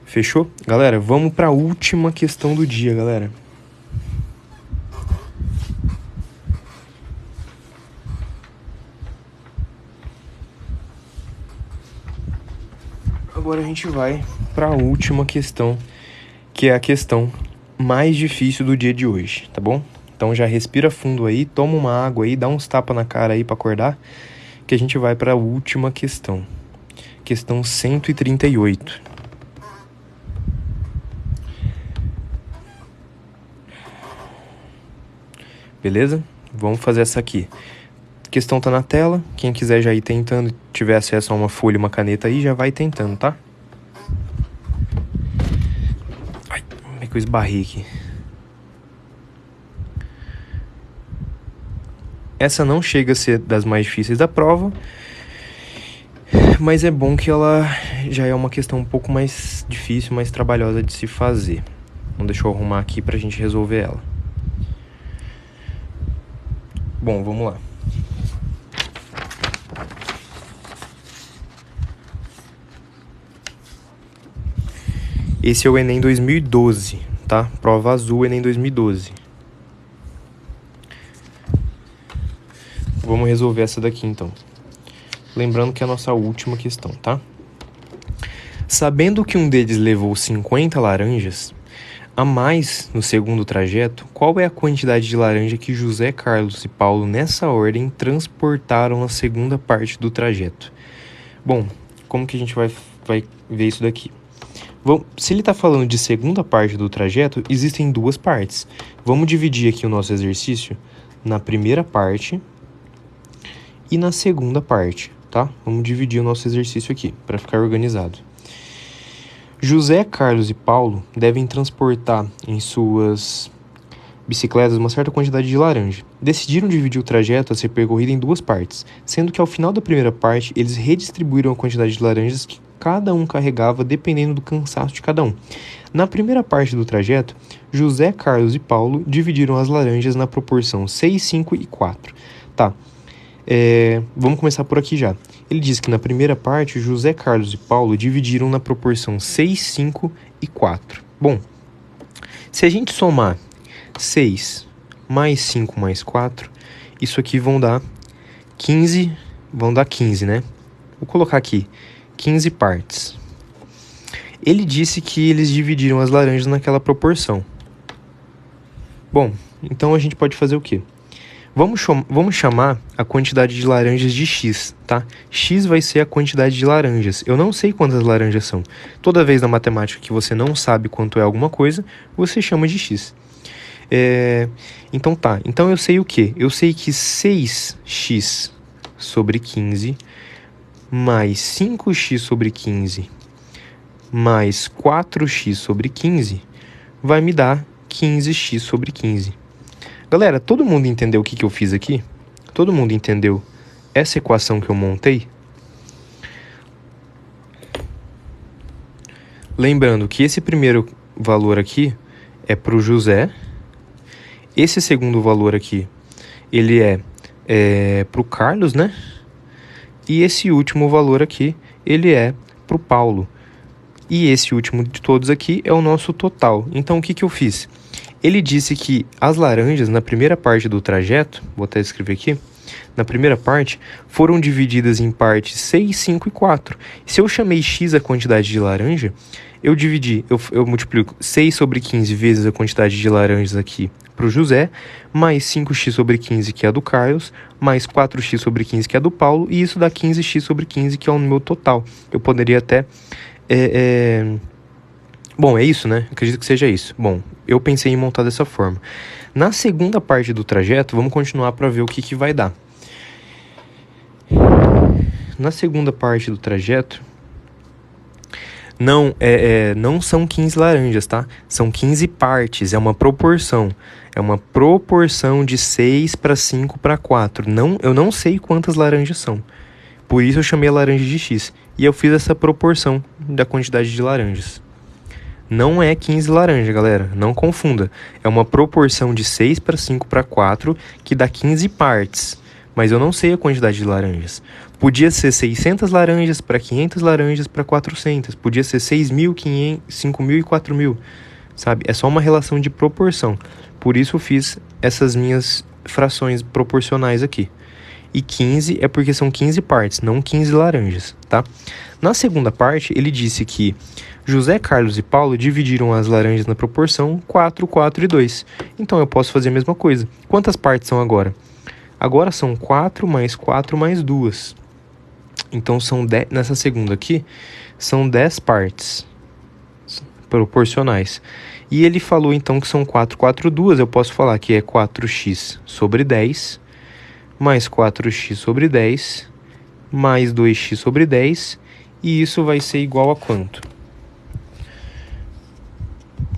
Fechou? Galera, vamos para a última questão do dia, galera. Agora a gente vai para a última questão, que é a questão mais difícil do dia de hoje, tá bom? Então já respira fundo aí, toma uma água aí, dá uns tapas na cara aí para acordar, que a gente vai para a última questão. Questão 138. beleza? Vamos fazer essa aqui. A questão tá na tela, quem quiser já ir tentando, tiver acesso a uma folha e uma caneta aí, já vai tentando, tá? Ai, como é que eu esbarrei aqui? Essa não chega a ser das mais difíceis da prova, mas é bom que ela já é uma questão um pouco mais difícil, mais trabalhosa de se fazer. Então deixa eu arrumar aqui pra gente resolver ela. Bom, vamos lá. Esse é o Enem 2012, tá? Prova azul, Enem 2012. Vamos resolver essa daqui, então. Lembrando que é a nossa última questão, tá? Sabendo que um deles levou 50 laranjas a mais no segundo trajeto, qual é a quantidade de laranja que José, Carlos e Paulo, nessa ordem, transportaram na segunda parte do trajeto? Bom, como que a gente vai ver isso daqui? Se ele está falando de segunda parte do trajeto, existem duas partes. Vamos dividir aqui o nosso exercício na primeira parte e na segunda parte, tá? Vamos dividir o nosso exercício aqui, para ficar organizado. José, Carlos e Paulo devem transportar em suas bicicletas uma certa quantidade de laranja. Decidiram dividir o trajeto a ser percorrido em duas partes, sendo que ao final da primeira parte, eles redistribuíram a quantidade de laranjas que cada um carregava dependendo do cansaço de cada um. Na primeira parte do trajeto, José, Carlos e Paulo dividiram as laranjas na proporção 6, 5 e 4. Tá, vamos começar por aqui já. Ele diz que na primeira parte, José, Carlos e Paulo dividiram na proporção 6, 5 e 4. Bom, se a gente somar 6 mais 5 mais 4, isso aqui vão dar 15, né? Vou colocar aqui 15 partes. Ele disse que eles dividiram as laranjas naquela proporção. Bom, então a gente pode fazer o quê? Vamos chamar a quantidade de laranjas de X, tá? X vai ser a quantidade de laranjas. Eu não sei quantas laranjas são. Toda vez na matemática que você não sabe quanto é alguma coisa, você chama de X. Então tá. Então eu sei o quê? Eu sei que 6x sobre 15 mais 5x sobre 15 mais 4x sobre 15 vai me dar 15x sobre 15. Galera, todo mundo entendeu o que eu fiz aqui? Todo mundo entendeu essa equação que eu montei? Lembrando que esse primeiro valor aqui é para o José. Esse segundo valor aqui, ele é para o Carlos, né? E esse último valor aqui, ele é para o Paulo. E esse último de todos aqui é o nosso total. Então, o que eu fiz? Ele disse que as laranjas, na primeira parte do trajeto, vou até escrever aqui, na primeira parte, foram divididas em partes 6, 5 e 4. Se eu chamei X a quantidade de laranja, eu multiplico 6 sobre 15 vezes a quantidade de laranjas aqui para o José, mais 5x sobre 15, que é a do Carlos, mais 4x sobre 15, que é a do Paulo, e isso dá 15x sobre 15, que é o meu total. Eu poderia até... Bom, é isso, né? Acredito que seja isso. Bom, eu pensei em montar dessa forma. Na segunda parte do trajeto, vamos continuar para ver o que vai dar. Na segunda parte do trajeto, não são 15 laranjas, tá? São 15 partes, é uma proporção. É uma proporção de 6 para 5 para 4. Eu não sei quantas laranjas são. Por isso eu chamei a laranja de X. E eu fiz essa proporção da quantidade de laranjas. Não é 15 laranjas, galera. Não confunda. É uma proporção de 6 para 5 para 4 que dá 15 partes. Mas eu não sei a quantidade de laranjas. Podia ser 600 laranjas para 500 laranjas para 400. Podia ser 6.000, 5.000 e 4.000. Sabe? É só uma relação de proporção. Por isso eu fiz essas minhas frações proporcionais aqui. E 15 é porque são 15 partes, não 15 laranjas, tá? Na segunda parte, ele disse que José, Carlos e Paulo dividiram as laranjas na proporção 4, 4 e 2. Então eu posso fazer a mesma coisa. Quantas partes são agora? Agora são 4 mais 2. Então nessa segunda aqui, são 10 partes proporcionais. E ele falou então que são 4 eu posso falar que é 4x sobre 10, mais 4x sobre 10, mais 2x sobre 10, e isso vai ser igual a quanto?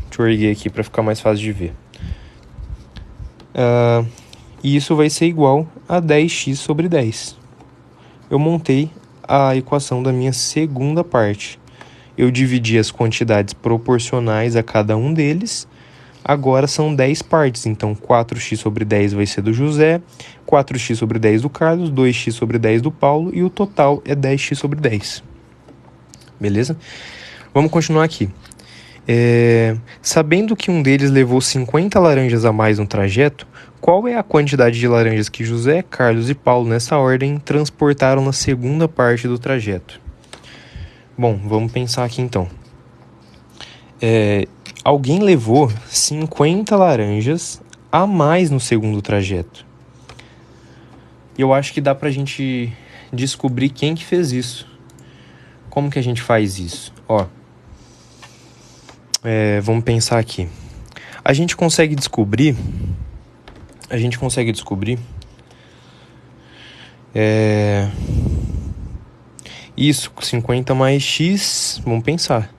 Deixa eu erguer aqui para ficar mais fácil de ver. E isso vai ser igual a 10x sobre 10. Eu montei a equação da minha segunda parte. Eu dividi as quantidades proporcionais a cada um deles. Agora são 10 partes, então 4x sobre 10 vai ser do José, 4x sobre 10 do Carlos, 2x sobre 10 do Paulo e o total é 10x sobre 10. Beleza? Vamos continuar aqui. Sabendo que um deles levou 50 laranjas a mais no trajeto, qual é a quantidade de laranjas que José, Carlos e Paulo, nessa ordem, transportaram na segunda parte do trajeto? Bom, vamos pensar aqui então. Alguém levou 50 laranjas a mais no segundo trajeto. Eu acho que dá pra gente descobrir quem que fez isso. Como que a gente faz isso? Vamos pensar aqui. A gente consegue descobrir isso, 50 mais x, vamos pensar.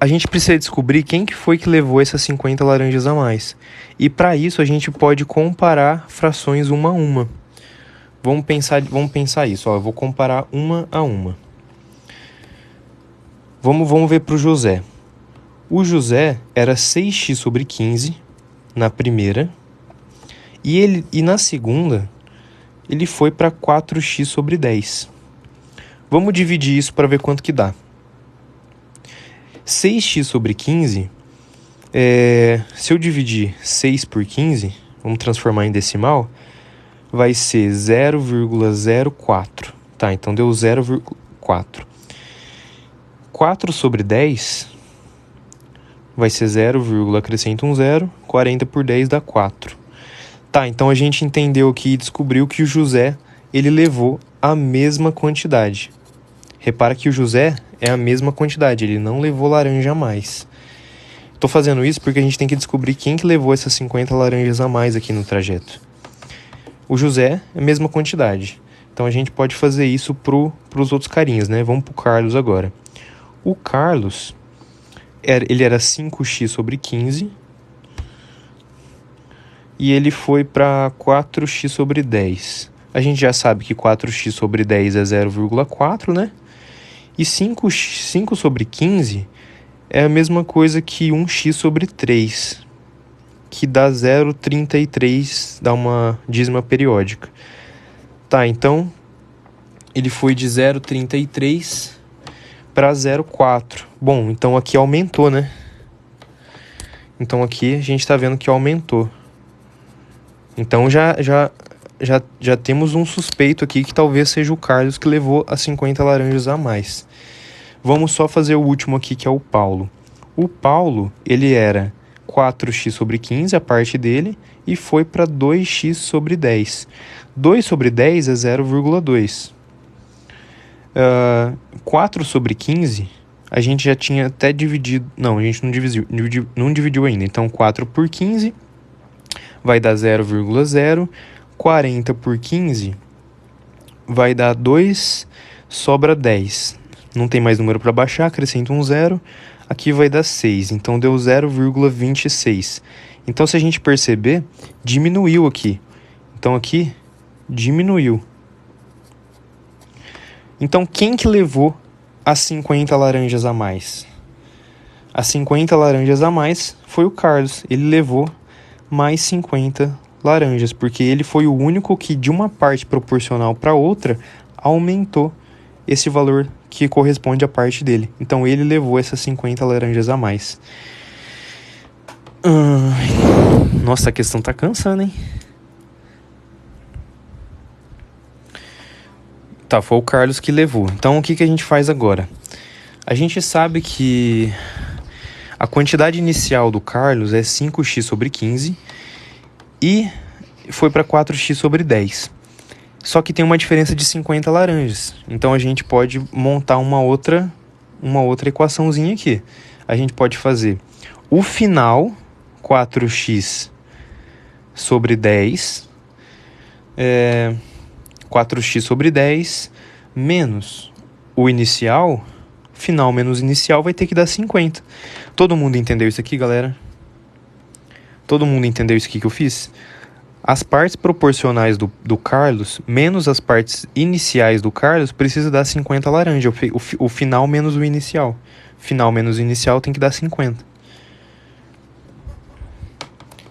A gente precisa descobrir quem que foi que levou essas 50 laranjas a mais. E para isso a gente pode comparar frações uma a uma. Vamos pensar isso, eu vou comparar uma a uma. Vamos ver para o José. O José era 6x sobre 15 na primeira. E na segunda, ele foi para 4x sobre 10. Vamos dividir isso para ver quanto que dá. 6x sobre 15, se eu dividir 6 por 15, vamos transformar em decimal, vai ser 0,04. Tá, então deu 0,4. 4 sobre 10 vai ser 0, acrescenta um 0, 40 por 10 dá 4. Tá, então a gente entendeu aqui e descobriu que o José, ele levou a mesma quantidade. Repara que o José é a mesma quantidade, ele não levou laranja a mais. Tô fazendo isso porque a gente tem que descobrir quem que levou essas 50 laranjas a mais aqui no trajeto. O José é a mesma quantidade. Então a gente pode fazer isso pros outros carinhas, né? Vamos pro Carlos agora. O Carlos, ele era 5x sobre 15 e ele foi para 4x sobre 10. A gente já sabe que 4x sobre 10 é 0,4, né? E 5 sobre 15 é a mesma coisa que 1x sobre 3, que dá 0,33, dá uma dízima periódica. Tá, então ele foi de 0,33 para 0,4. Bom, então aqui aumentou, né? Então aqui a gente está vendo que aumentou. Então já temos um suspeito aqui que talvez seja o Carlos que levou as 50 laranjas a mais. Vamos só fazer o último aqui, que é o Paulo. O Paulo, ele era 4x sobre 15, a parte dele, e foi para 2x sobre 10. 2 sobre 10 é 0,2. 4 sobre 15, a gente já tinha até dividido... Não, a gente não dividiu ainda. Então, 4 por 15 vai dar 0,0. 40 por 15 vai dar 2, sobra 10. Não tem mais número para baixar, acrescenta um 0. Aqui vai dar 6, então deu 0,26. Então, se a gente perceber, diminuiu aqui. Então, aqui diminuiu. Então, quem que levou as 50 laranjas a mais? As 50 laranjas a mais foi o Carlos. Ele levou mais 50 laranjas, porque ele foi o único que, de uma parte proporcional para outra, aumentou esse valor que corresponde à parte dele. Então, ele levou essas 50 laranjas a mais. Nossa, a questão tá cansando, hein? Tá, foi o Carlos que levou. Então, o que a gente faz agora? A gente sabe que a quantidade inicial do Carlos é 5x sobre 15 e foi para 4x sobre 10. Só que tem uma diferença de 50 laranjas. Então, a gente pode montar uma outra uma outra equaçãozinha aqui. A gente pode fazer o final, 4x sobre 10, 4x sobre 10, menos o inicial, final menos inicial vai ter que dar 50. Todo mundo entendeu isso aqui, galera? Todo mundo entendeu isso aqui que eu fiz? As partes proporcionais do Carlos, menos as partes iniciais do Carlos, precisa dar 50 laranja. O final menos o inicial. Final menos o inicial tem que dar 50.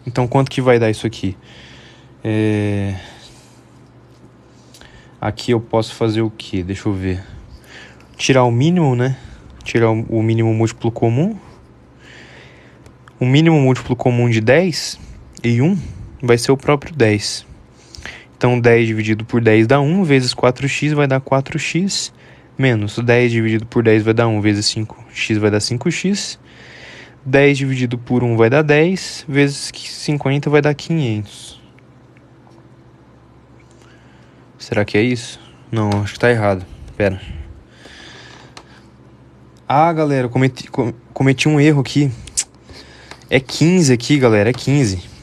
Então, quanto que vai dar isso aqui? Aqui eu posso fazer o quê? Deixa eu ver. Tirar o mínimo, né? Tirar o mínimo múltiplo comum. O mínimo múltiplo comum de 10 e 1 vai ser o próprio 10. Então, 10 dividido por 10 dá 1, vezes 4x vai dar 4x, menos 10 dividido por 10 vai dar 1, vezes 5x vai dar 5x. 10 dividido por 1 vai dar 10, vezes 50 vai dar 500. Será que é isso? Não, acho que tá errado. Pera. Ah, galera, cometi um erro aqui. É 15 aqui, galera, é 15.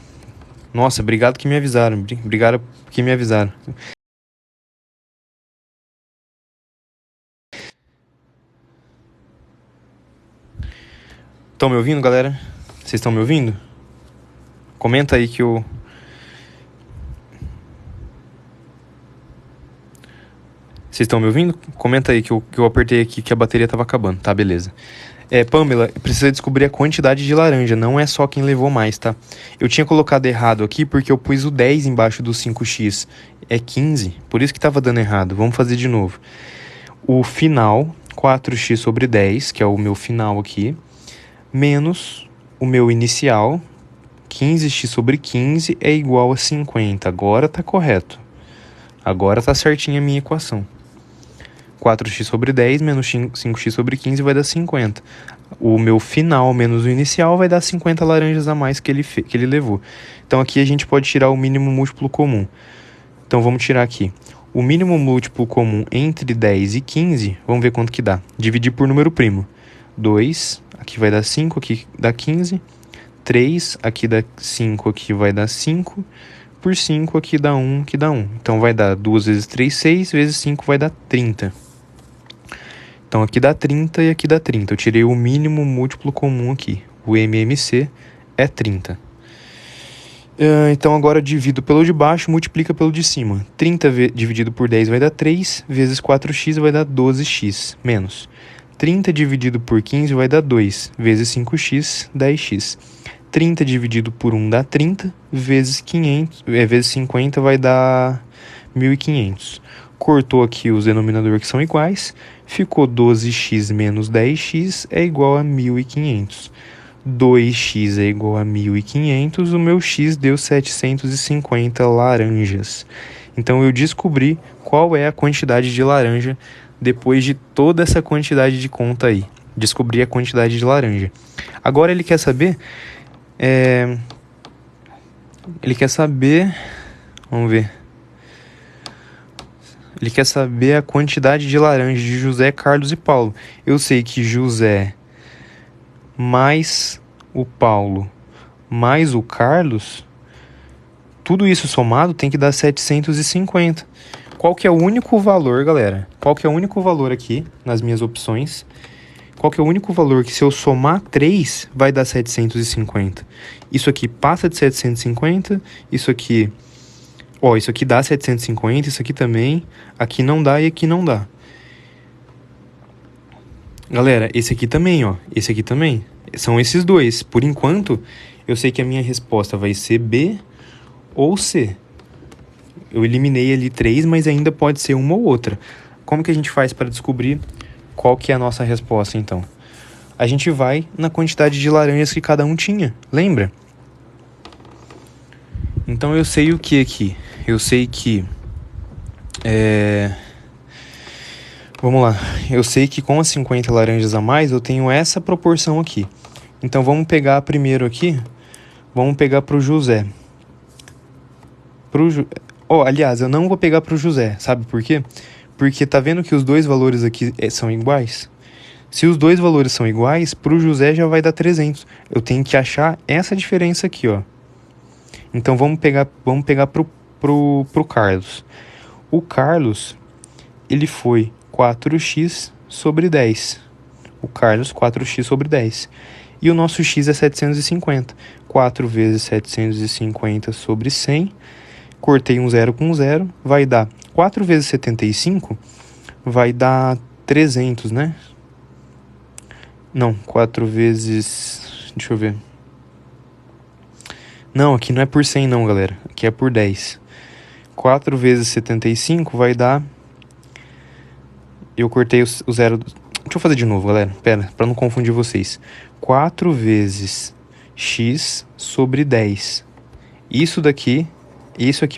Nossa, obrigado que me avisaram. Obrigado que me avisaram. Estão me ouvindo, galera? Vocês estão me ouvindo? Comenta aí que eu... Vocês estão me ouvindo? Comenta aí que eu apertei aqui que a bateria tava acabando. Tá, beleza. Pamela, precisa descobrir a quantidade de laranja, não é só quem levou mais, tá? Eu tinha colocado errado aqui porque eu pus o 10 embaixo do 5x. É 15, por isso que tava dando errado. Vamos fazer de novo. O final, 4x sobre 10, que é o meu final aqui, menos o meu inicial, 15x sobre 15 é igual a 50. Agora tá correto. Agora tá certinha a minha equação. 4x sobre 10 menos 5x sobre 15 vai dar 50. O meu final menos o inicial vai dar 50 laranjas a mais que ele levou. Então aqui a gente pode tirar o mínimo múltiplo comum. Então vamos tirar aqui. O mínimo múltiplo comum entre 10 e 15, vamos ver quanto que dá. Dividir por número primo. 2, aqui vai dar 5, aqui dá 15. 3, aqui dá 5, aqui vai dar 5. Por 5, aqui dá 1, aqui dá 1. Então vai dar 2 vezes 3, 6, vezes 5 vai dar 30. Então aqui dá 30 e aqui dá 30. Eu tirei o mínimo múltiplo comum aqui. O MMC é 30. Então agora divido pelo de baixo, multiplica pelo de cima. 30 dividido por 10 vai dar 3, vezes 4x vai dar 12x, menos. 30 dividido por 15 vai dar 2, vezes 5x, 10x. 30 dividido por 1 dá 30, vezes 50 vai dar 1.500. Cortou aqui os denominadores que são iguais, ficou 12x menos 10x é igual a 1.500. 2x é igual a 1.500, o meu x deu 750 laranjas. Então eu descobri qual é a quantidade de laranja depois de toda essa quantidade de conta aí. Descobri a quantidade de laranja. Agora ele quer saber... Vamos ver. Ele quer saber a quantidade de laranja de José, Carlos e Paulo. Eu sei que José mais o Paulo mais o Carlos, tudo isso somado tem que dar 750. Qual que é o único valor, galera? Qual que é o único valor aqui nas minhas opções? Qual que é o único valor que se eu somar 3 vai dar 750? Isso aqui passa de 750, isso aqui... isso aqui dá 750, isso aqui também, aqui não dá e aqui não dá. Galera, esse aqui também, esse aqui também. São esses dois. Por enquanto, eu sei que a minha resposta vai ser B ou C. Eu eliminei ali 3, mas ainda pode ser uma ou outra. Como que a gente faz para descobrir qual que é a nossa resposta, então? A gente vai na quantidade de laranjas que cada um tinha, lembra? Então eu sei o que aqui? Eu sei que... Vamos lá. Eu sei que com as 50 laranjas a mais, eu tenho essa proporção aqui. Então vamos pegar primeiro aqui. Vamos pegar pro José. Aliás, eu não vou pegar pro José. Sabe por quê? Porque tá vendo que os dois valores aqui são iguais? Se os dois valores são iguais, para o José já vai dar 300. Eu tenho que achar essa diferença aqui, ó. Então vamos pegar pro Carlos. O Carlos, ele foi 4x sobre 10. O Carlos, 4x sobre 10. E o nosso x é 750. 4 vezes 750 sobre 100. Cortei um zero com um zero. Vai dar 4 vezes 75. Vai dar 300, né? Não, 4 vezes... Deixa eu ver. Não, aqui não é por 100 não, galera. Aqui é por 10. 4 vezes 75 vai dar... Eu cortei o zero... Deixa eu fazer de novo, galera. Pera, pra não confundir vocês. 4 vezes x sobre 10. Isso aqui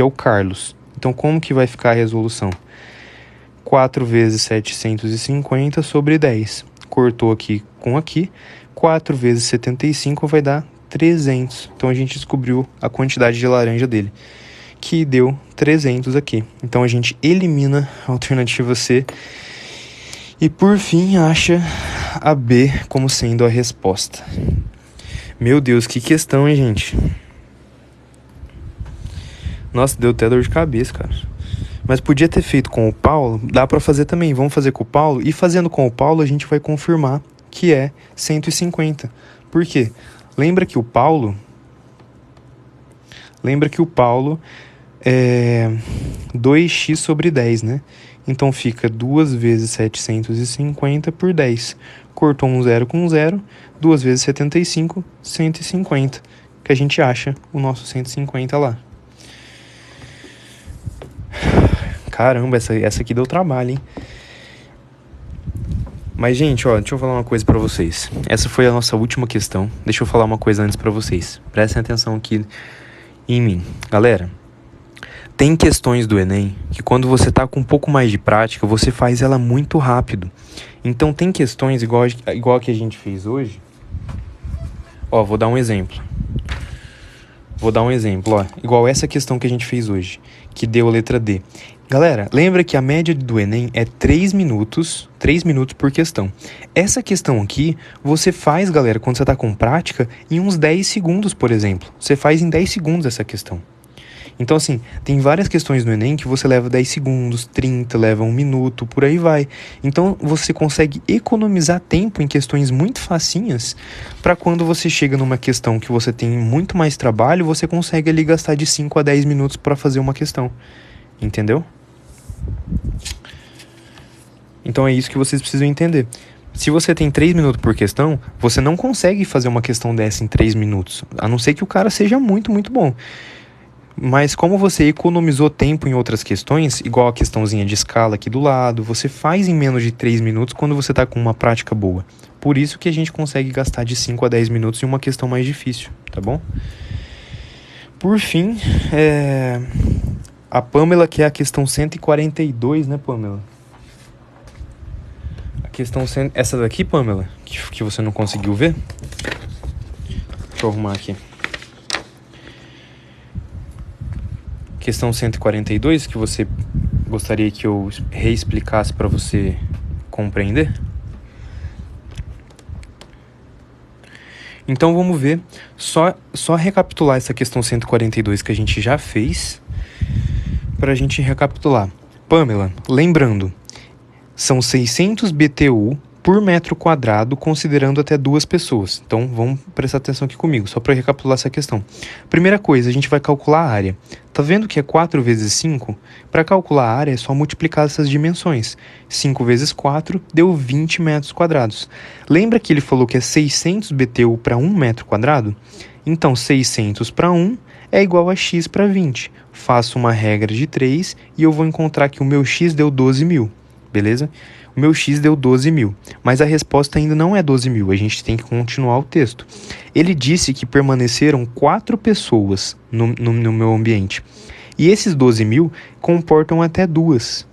é o Carlos. Então, como que vai ficar a resolução? 4 vezes 750 sobre 10. Cortou aqui com aqui. 4 vezes 75 vai dar 300. Então, a gente descobriu a quantidade de laranja dele, que deu 300 aqui. Então, a gente elimina a alternativa C. E, por fim, acha a B como sendo a resposta. Meu Deus, que questão, hein, gente? Nossa, deu até dor de cabeça, cara. Mas podia ter feito com o Paulo, dá pra fazer também. Vamos fazer com o Paulo. E fazendo com o Paulo, a gente vai confirmar que é 150. Por quê? Lembra que o Paulo é 2x sobre 10, né? Então fica 2 vezes 750 por 10. Cortou um zero com um zero. 2 vezes 75, 150. Que a gente acha o nosso 150 lá. Caramba, essa aqui deu trabalho, hein? Mas, gente, ó, deixa eu falar uma coisa pra vocês. Essa foi a nossa última questão. Deixa eu falar uma coisa antes pra vocês. Prestem atenção aqui em mim. Galera, tem questões do Enem que quando você tá com um pouco mais de prática, você faz ela muito rápido. Então, tem questões igual a que a gente fez hoje. Ó, vou dar um exemplo. Ó. Igual essa questão que a gente fez hoje, que deu a letra D. Galera, lembra que a média do Enem é 3 minutos por questão. Essa questão aqui, você faz, galera, quando você tá com prática, em uns 10 segundos, por exemplo. Você faz em 10 segundos essa questão. Então, assim, tem várias questões no Enem que você leva 10 segundos, 30, leva 1 minuto, por aí vai. Então, você consegue economizar tempo em questões muito facinhas para quando você chega numa questão que você tem muito mais trabalho, você consegue ali gastar de 5 a 10 minutos para fazer uma questão. Entendeu? Então, é isso que vocês precisam entender. Se você tem 3 minutos por questão, você não consegue fazer uma questão dessa em 3 minutos, a não ser que o cara seja muito, muito bom. Mas como você economizou tempo em outras questões, igual a questãozinha de escala aqui do lado, você faz em menos de 3 minutos quando você está com uma prática boa. Por isso que a gente consegue gastar de 5 a 10 minutos em uma questão mais difícil, tá bom? Por fim, a Pamela, que é a questão 142, né, Pamela? A questão... Essa daqui, Pamela, que você não conseguiu ver? Deixa eu arrumar aqui. Questão 142, que você gostaria que eu reexplicasse para você compreender? Então vamos ver, só recapitular essa questão 142 que a gente já fez, para a gente recapitular. Pamela, lembrando, são 600 BTU por metro quadrado, considerando até 2 pessoas. Então, vamos prestar atenção aqui comigo, só para recapitular essa questão. Primeira coisa, a gente vai calcular a área. Tá vendo que é 4 vezes 5? Para calcular a área, é só multiplicar essas dimensões. 5 vezes 4 deu 20 metros quadrados. Lembra que ele falou que é 600 BTU para 1 metro quadrado? Então, 600 para 1 é igual a x para 20. Faço uma regra de 3 e eu vou encontrar que o meu x deu 12 mil. Beleza? O meu x deu 12 mil, mas a resposta ainda não é 12 mil, a gente tem que continuar o texto. Ele disse que permaneceram 4 pessoas no meu ambiente, e esses 12 mil comportam até 2.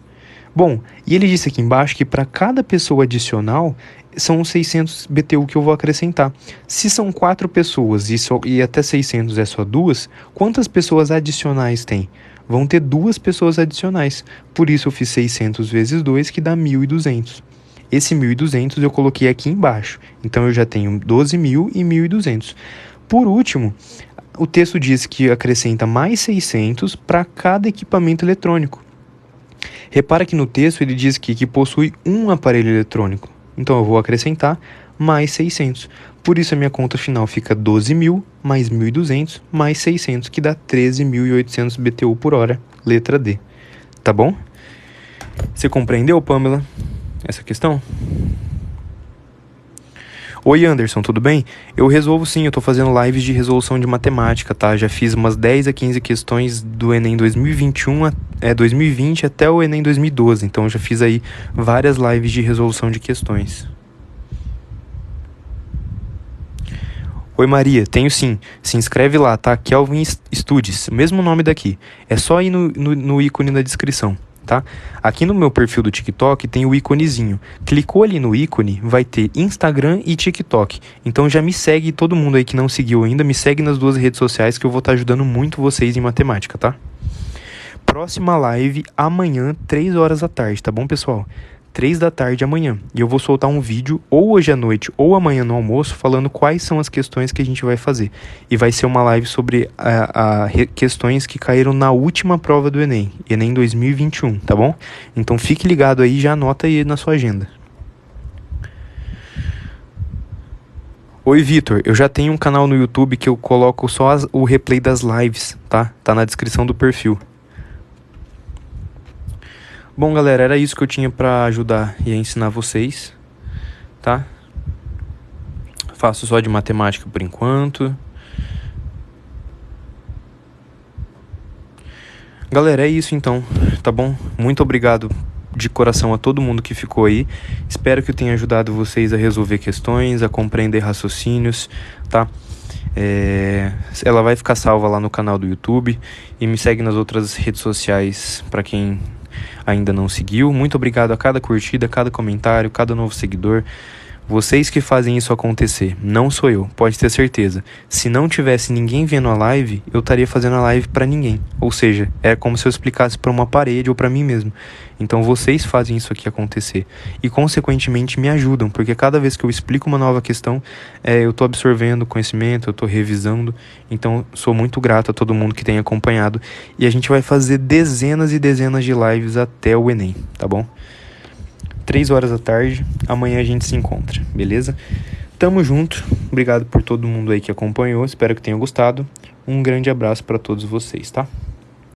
Bom, e ele disse aqui embaixo que para cada pessoa adicional, são 600 BTU que eu vou acrescentar. Se são 4 pessoas e até 600 é só 2, quantas pessoas adicionais tem? Vão ter 2 pessoas adicionais. Por isso eu fiz 600 vezes 2, que dá 1.200. Esse 1.200 eu coloquei aqui embaixo. Então eu já tenho 12.000 e 1.200. Por último, o texto diz que acrescenta mais 600 para cada equipamento eletrônico. Repara que no texto ele diz que possui um aparelho eletrônico. Então eu vou acrescentar mais 600. Por isso a minha conta final fica 12.000 mais 1.200 mais 600, que dá 13.800 BTU por hora, letra D. Tá bom? Você compreendeu, Pamela, essa questão? Oi, Anderson, tudo bem? Eu resolvo sim, eu tô fazendo lives de resolução de matemática, tá? Já fiz umas 10 a 15 questões do Enem 2020 até o Enem 2012. Então, eu já fiz aí várias lives de resolução de questões. Oi, Maria, tenho sim. Se inscreve lá, tá? Kelvin Studies, o mesmo nome daqui. É só ir no ícone na descrição. Tá? Aqui no meu perfil do TikTok tem o íconezinho. Clicou ali no ícone, vai ter Instagram e TikTok. Então já me segue, todo mundo aí que não seguiu ainda, me segue nas duas redes sociais que eu vou estar ajudando muito vocês em matemática, tá? Próxima live amanhã, 3 horas da tarde, tá bom, pessoal? 3 da tarde amanhã. E eu vou soltar um vídeo ou hoje à noite ou amanhã no almoço falando quais são as questões que a gente vai fazer. E vai ser uma live sobre questões que caíram na última prova do Enem, Enem 2021, tá bom? Então fique ligado aí e já anota aí na sua agenda. Oi, Vitor, eu já tenho um canal no YouTube que eu coloco só o replay das lives, tá? Tá na descrição do perfil. Bom, galera, era isso que eu tinha pra ajudar e ensinar vocês, tá? Faço só de matemática por enquanto. Galera, é isso então, tá bom? Muito obrigado de coração a todo mundo que ficou aí. Espero que eu tenha ajudado vocês a resolver questões, a compreender raciocínios, tá? Ela vai ficar salva lá no canal do YouTube e me segue nas outras redes sociais para quem ainda não seguiu. Muito obrigado a cada curtida, cada comentário, cada novo seguidor. Vocês que fazem isso acontecer, não sou eu, pode ter certeza. Se não tivesse ninguém vendo a live, eu estaria fazendo a live para ninguém. Ou seja, é como se eu explicasse para uma parede ou para mim mesmo. Então vocês fazem isso aqui acontecer e consequentemente me ajudam, porque cada vez que eu explico uma nova questão, eu estou absorvendo conhecimento, eu estou revisando. Então sou muito grato a todo mundo que tem acompanhado e a gente vai fazer dezenas e dezenas de lives até o Enem, tá bom? 3 horas da tarde, amanhã a gente se encontra, beleza? Tamo junto, obrigado por todo mundo aí que acompanhou, espero que tenham gostado. Um grande abraço para todos vocês, tá?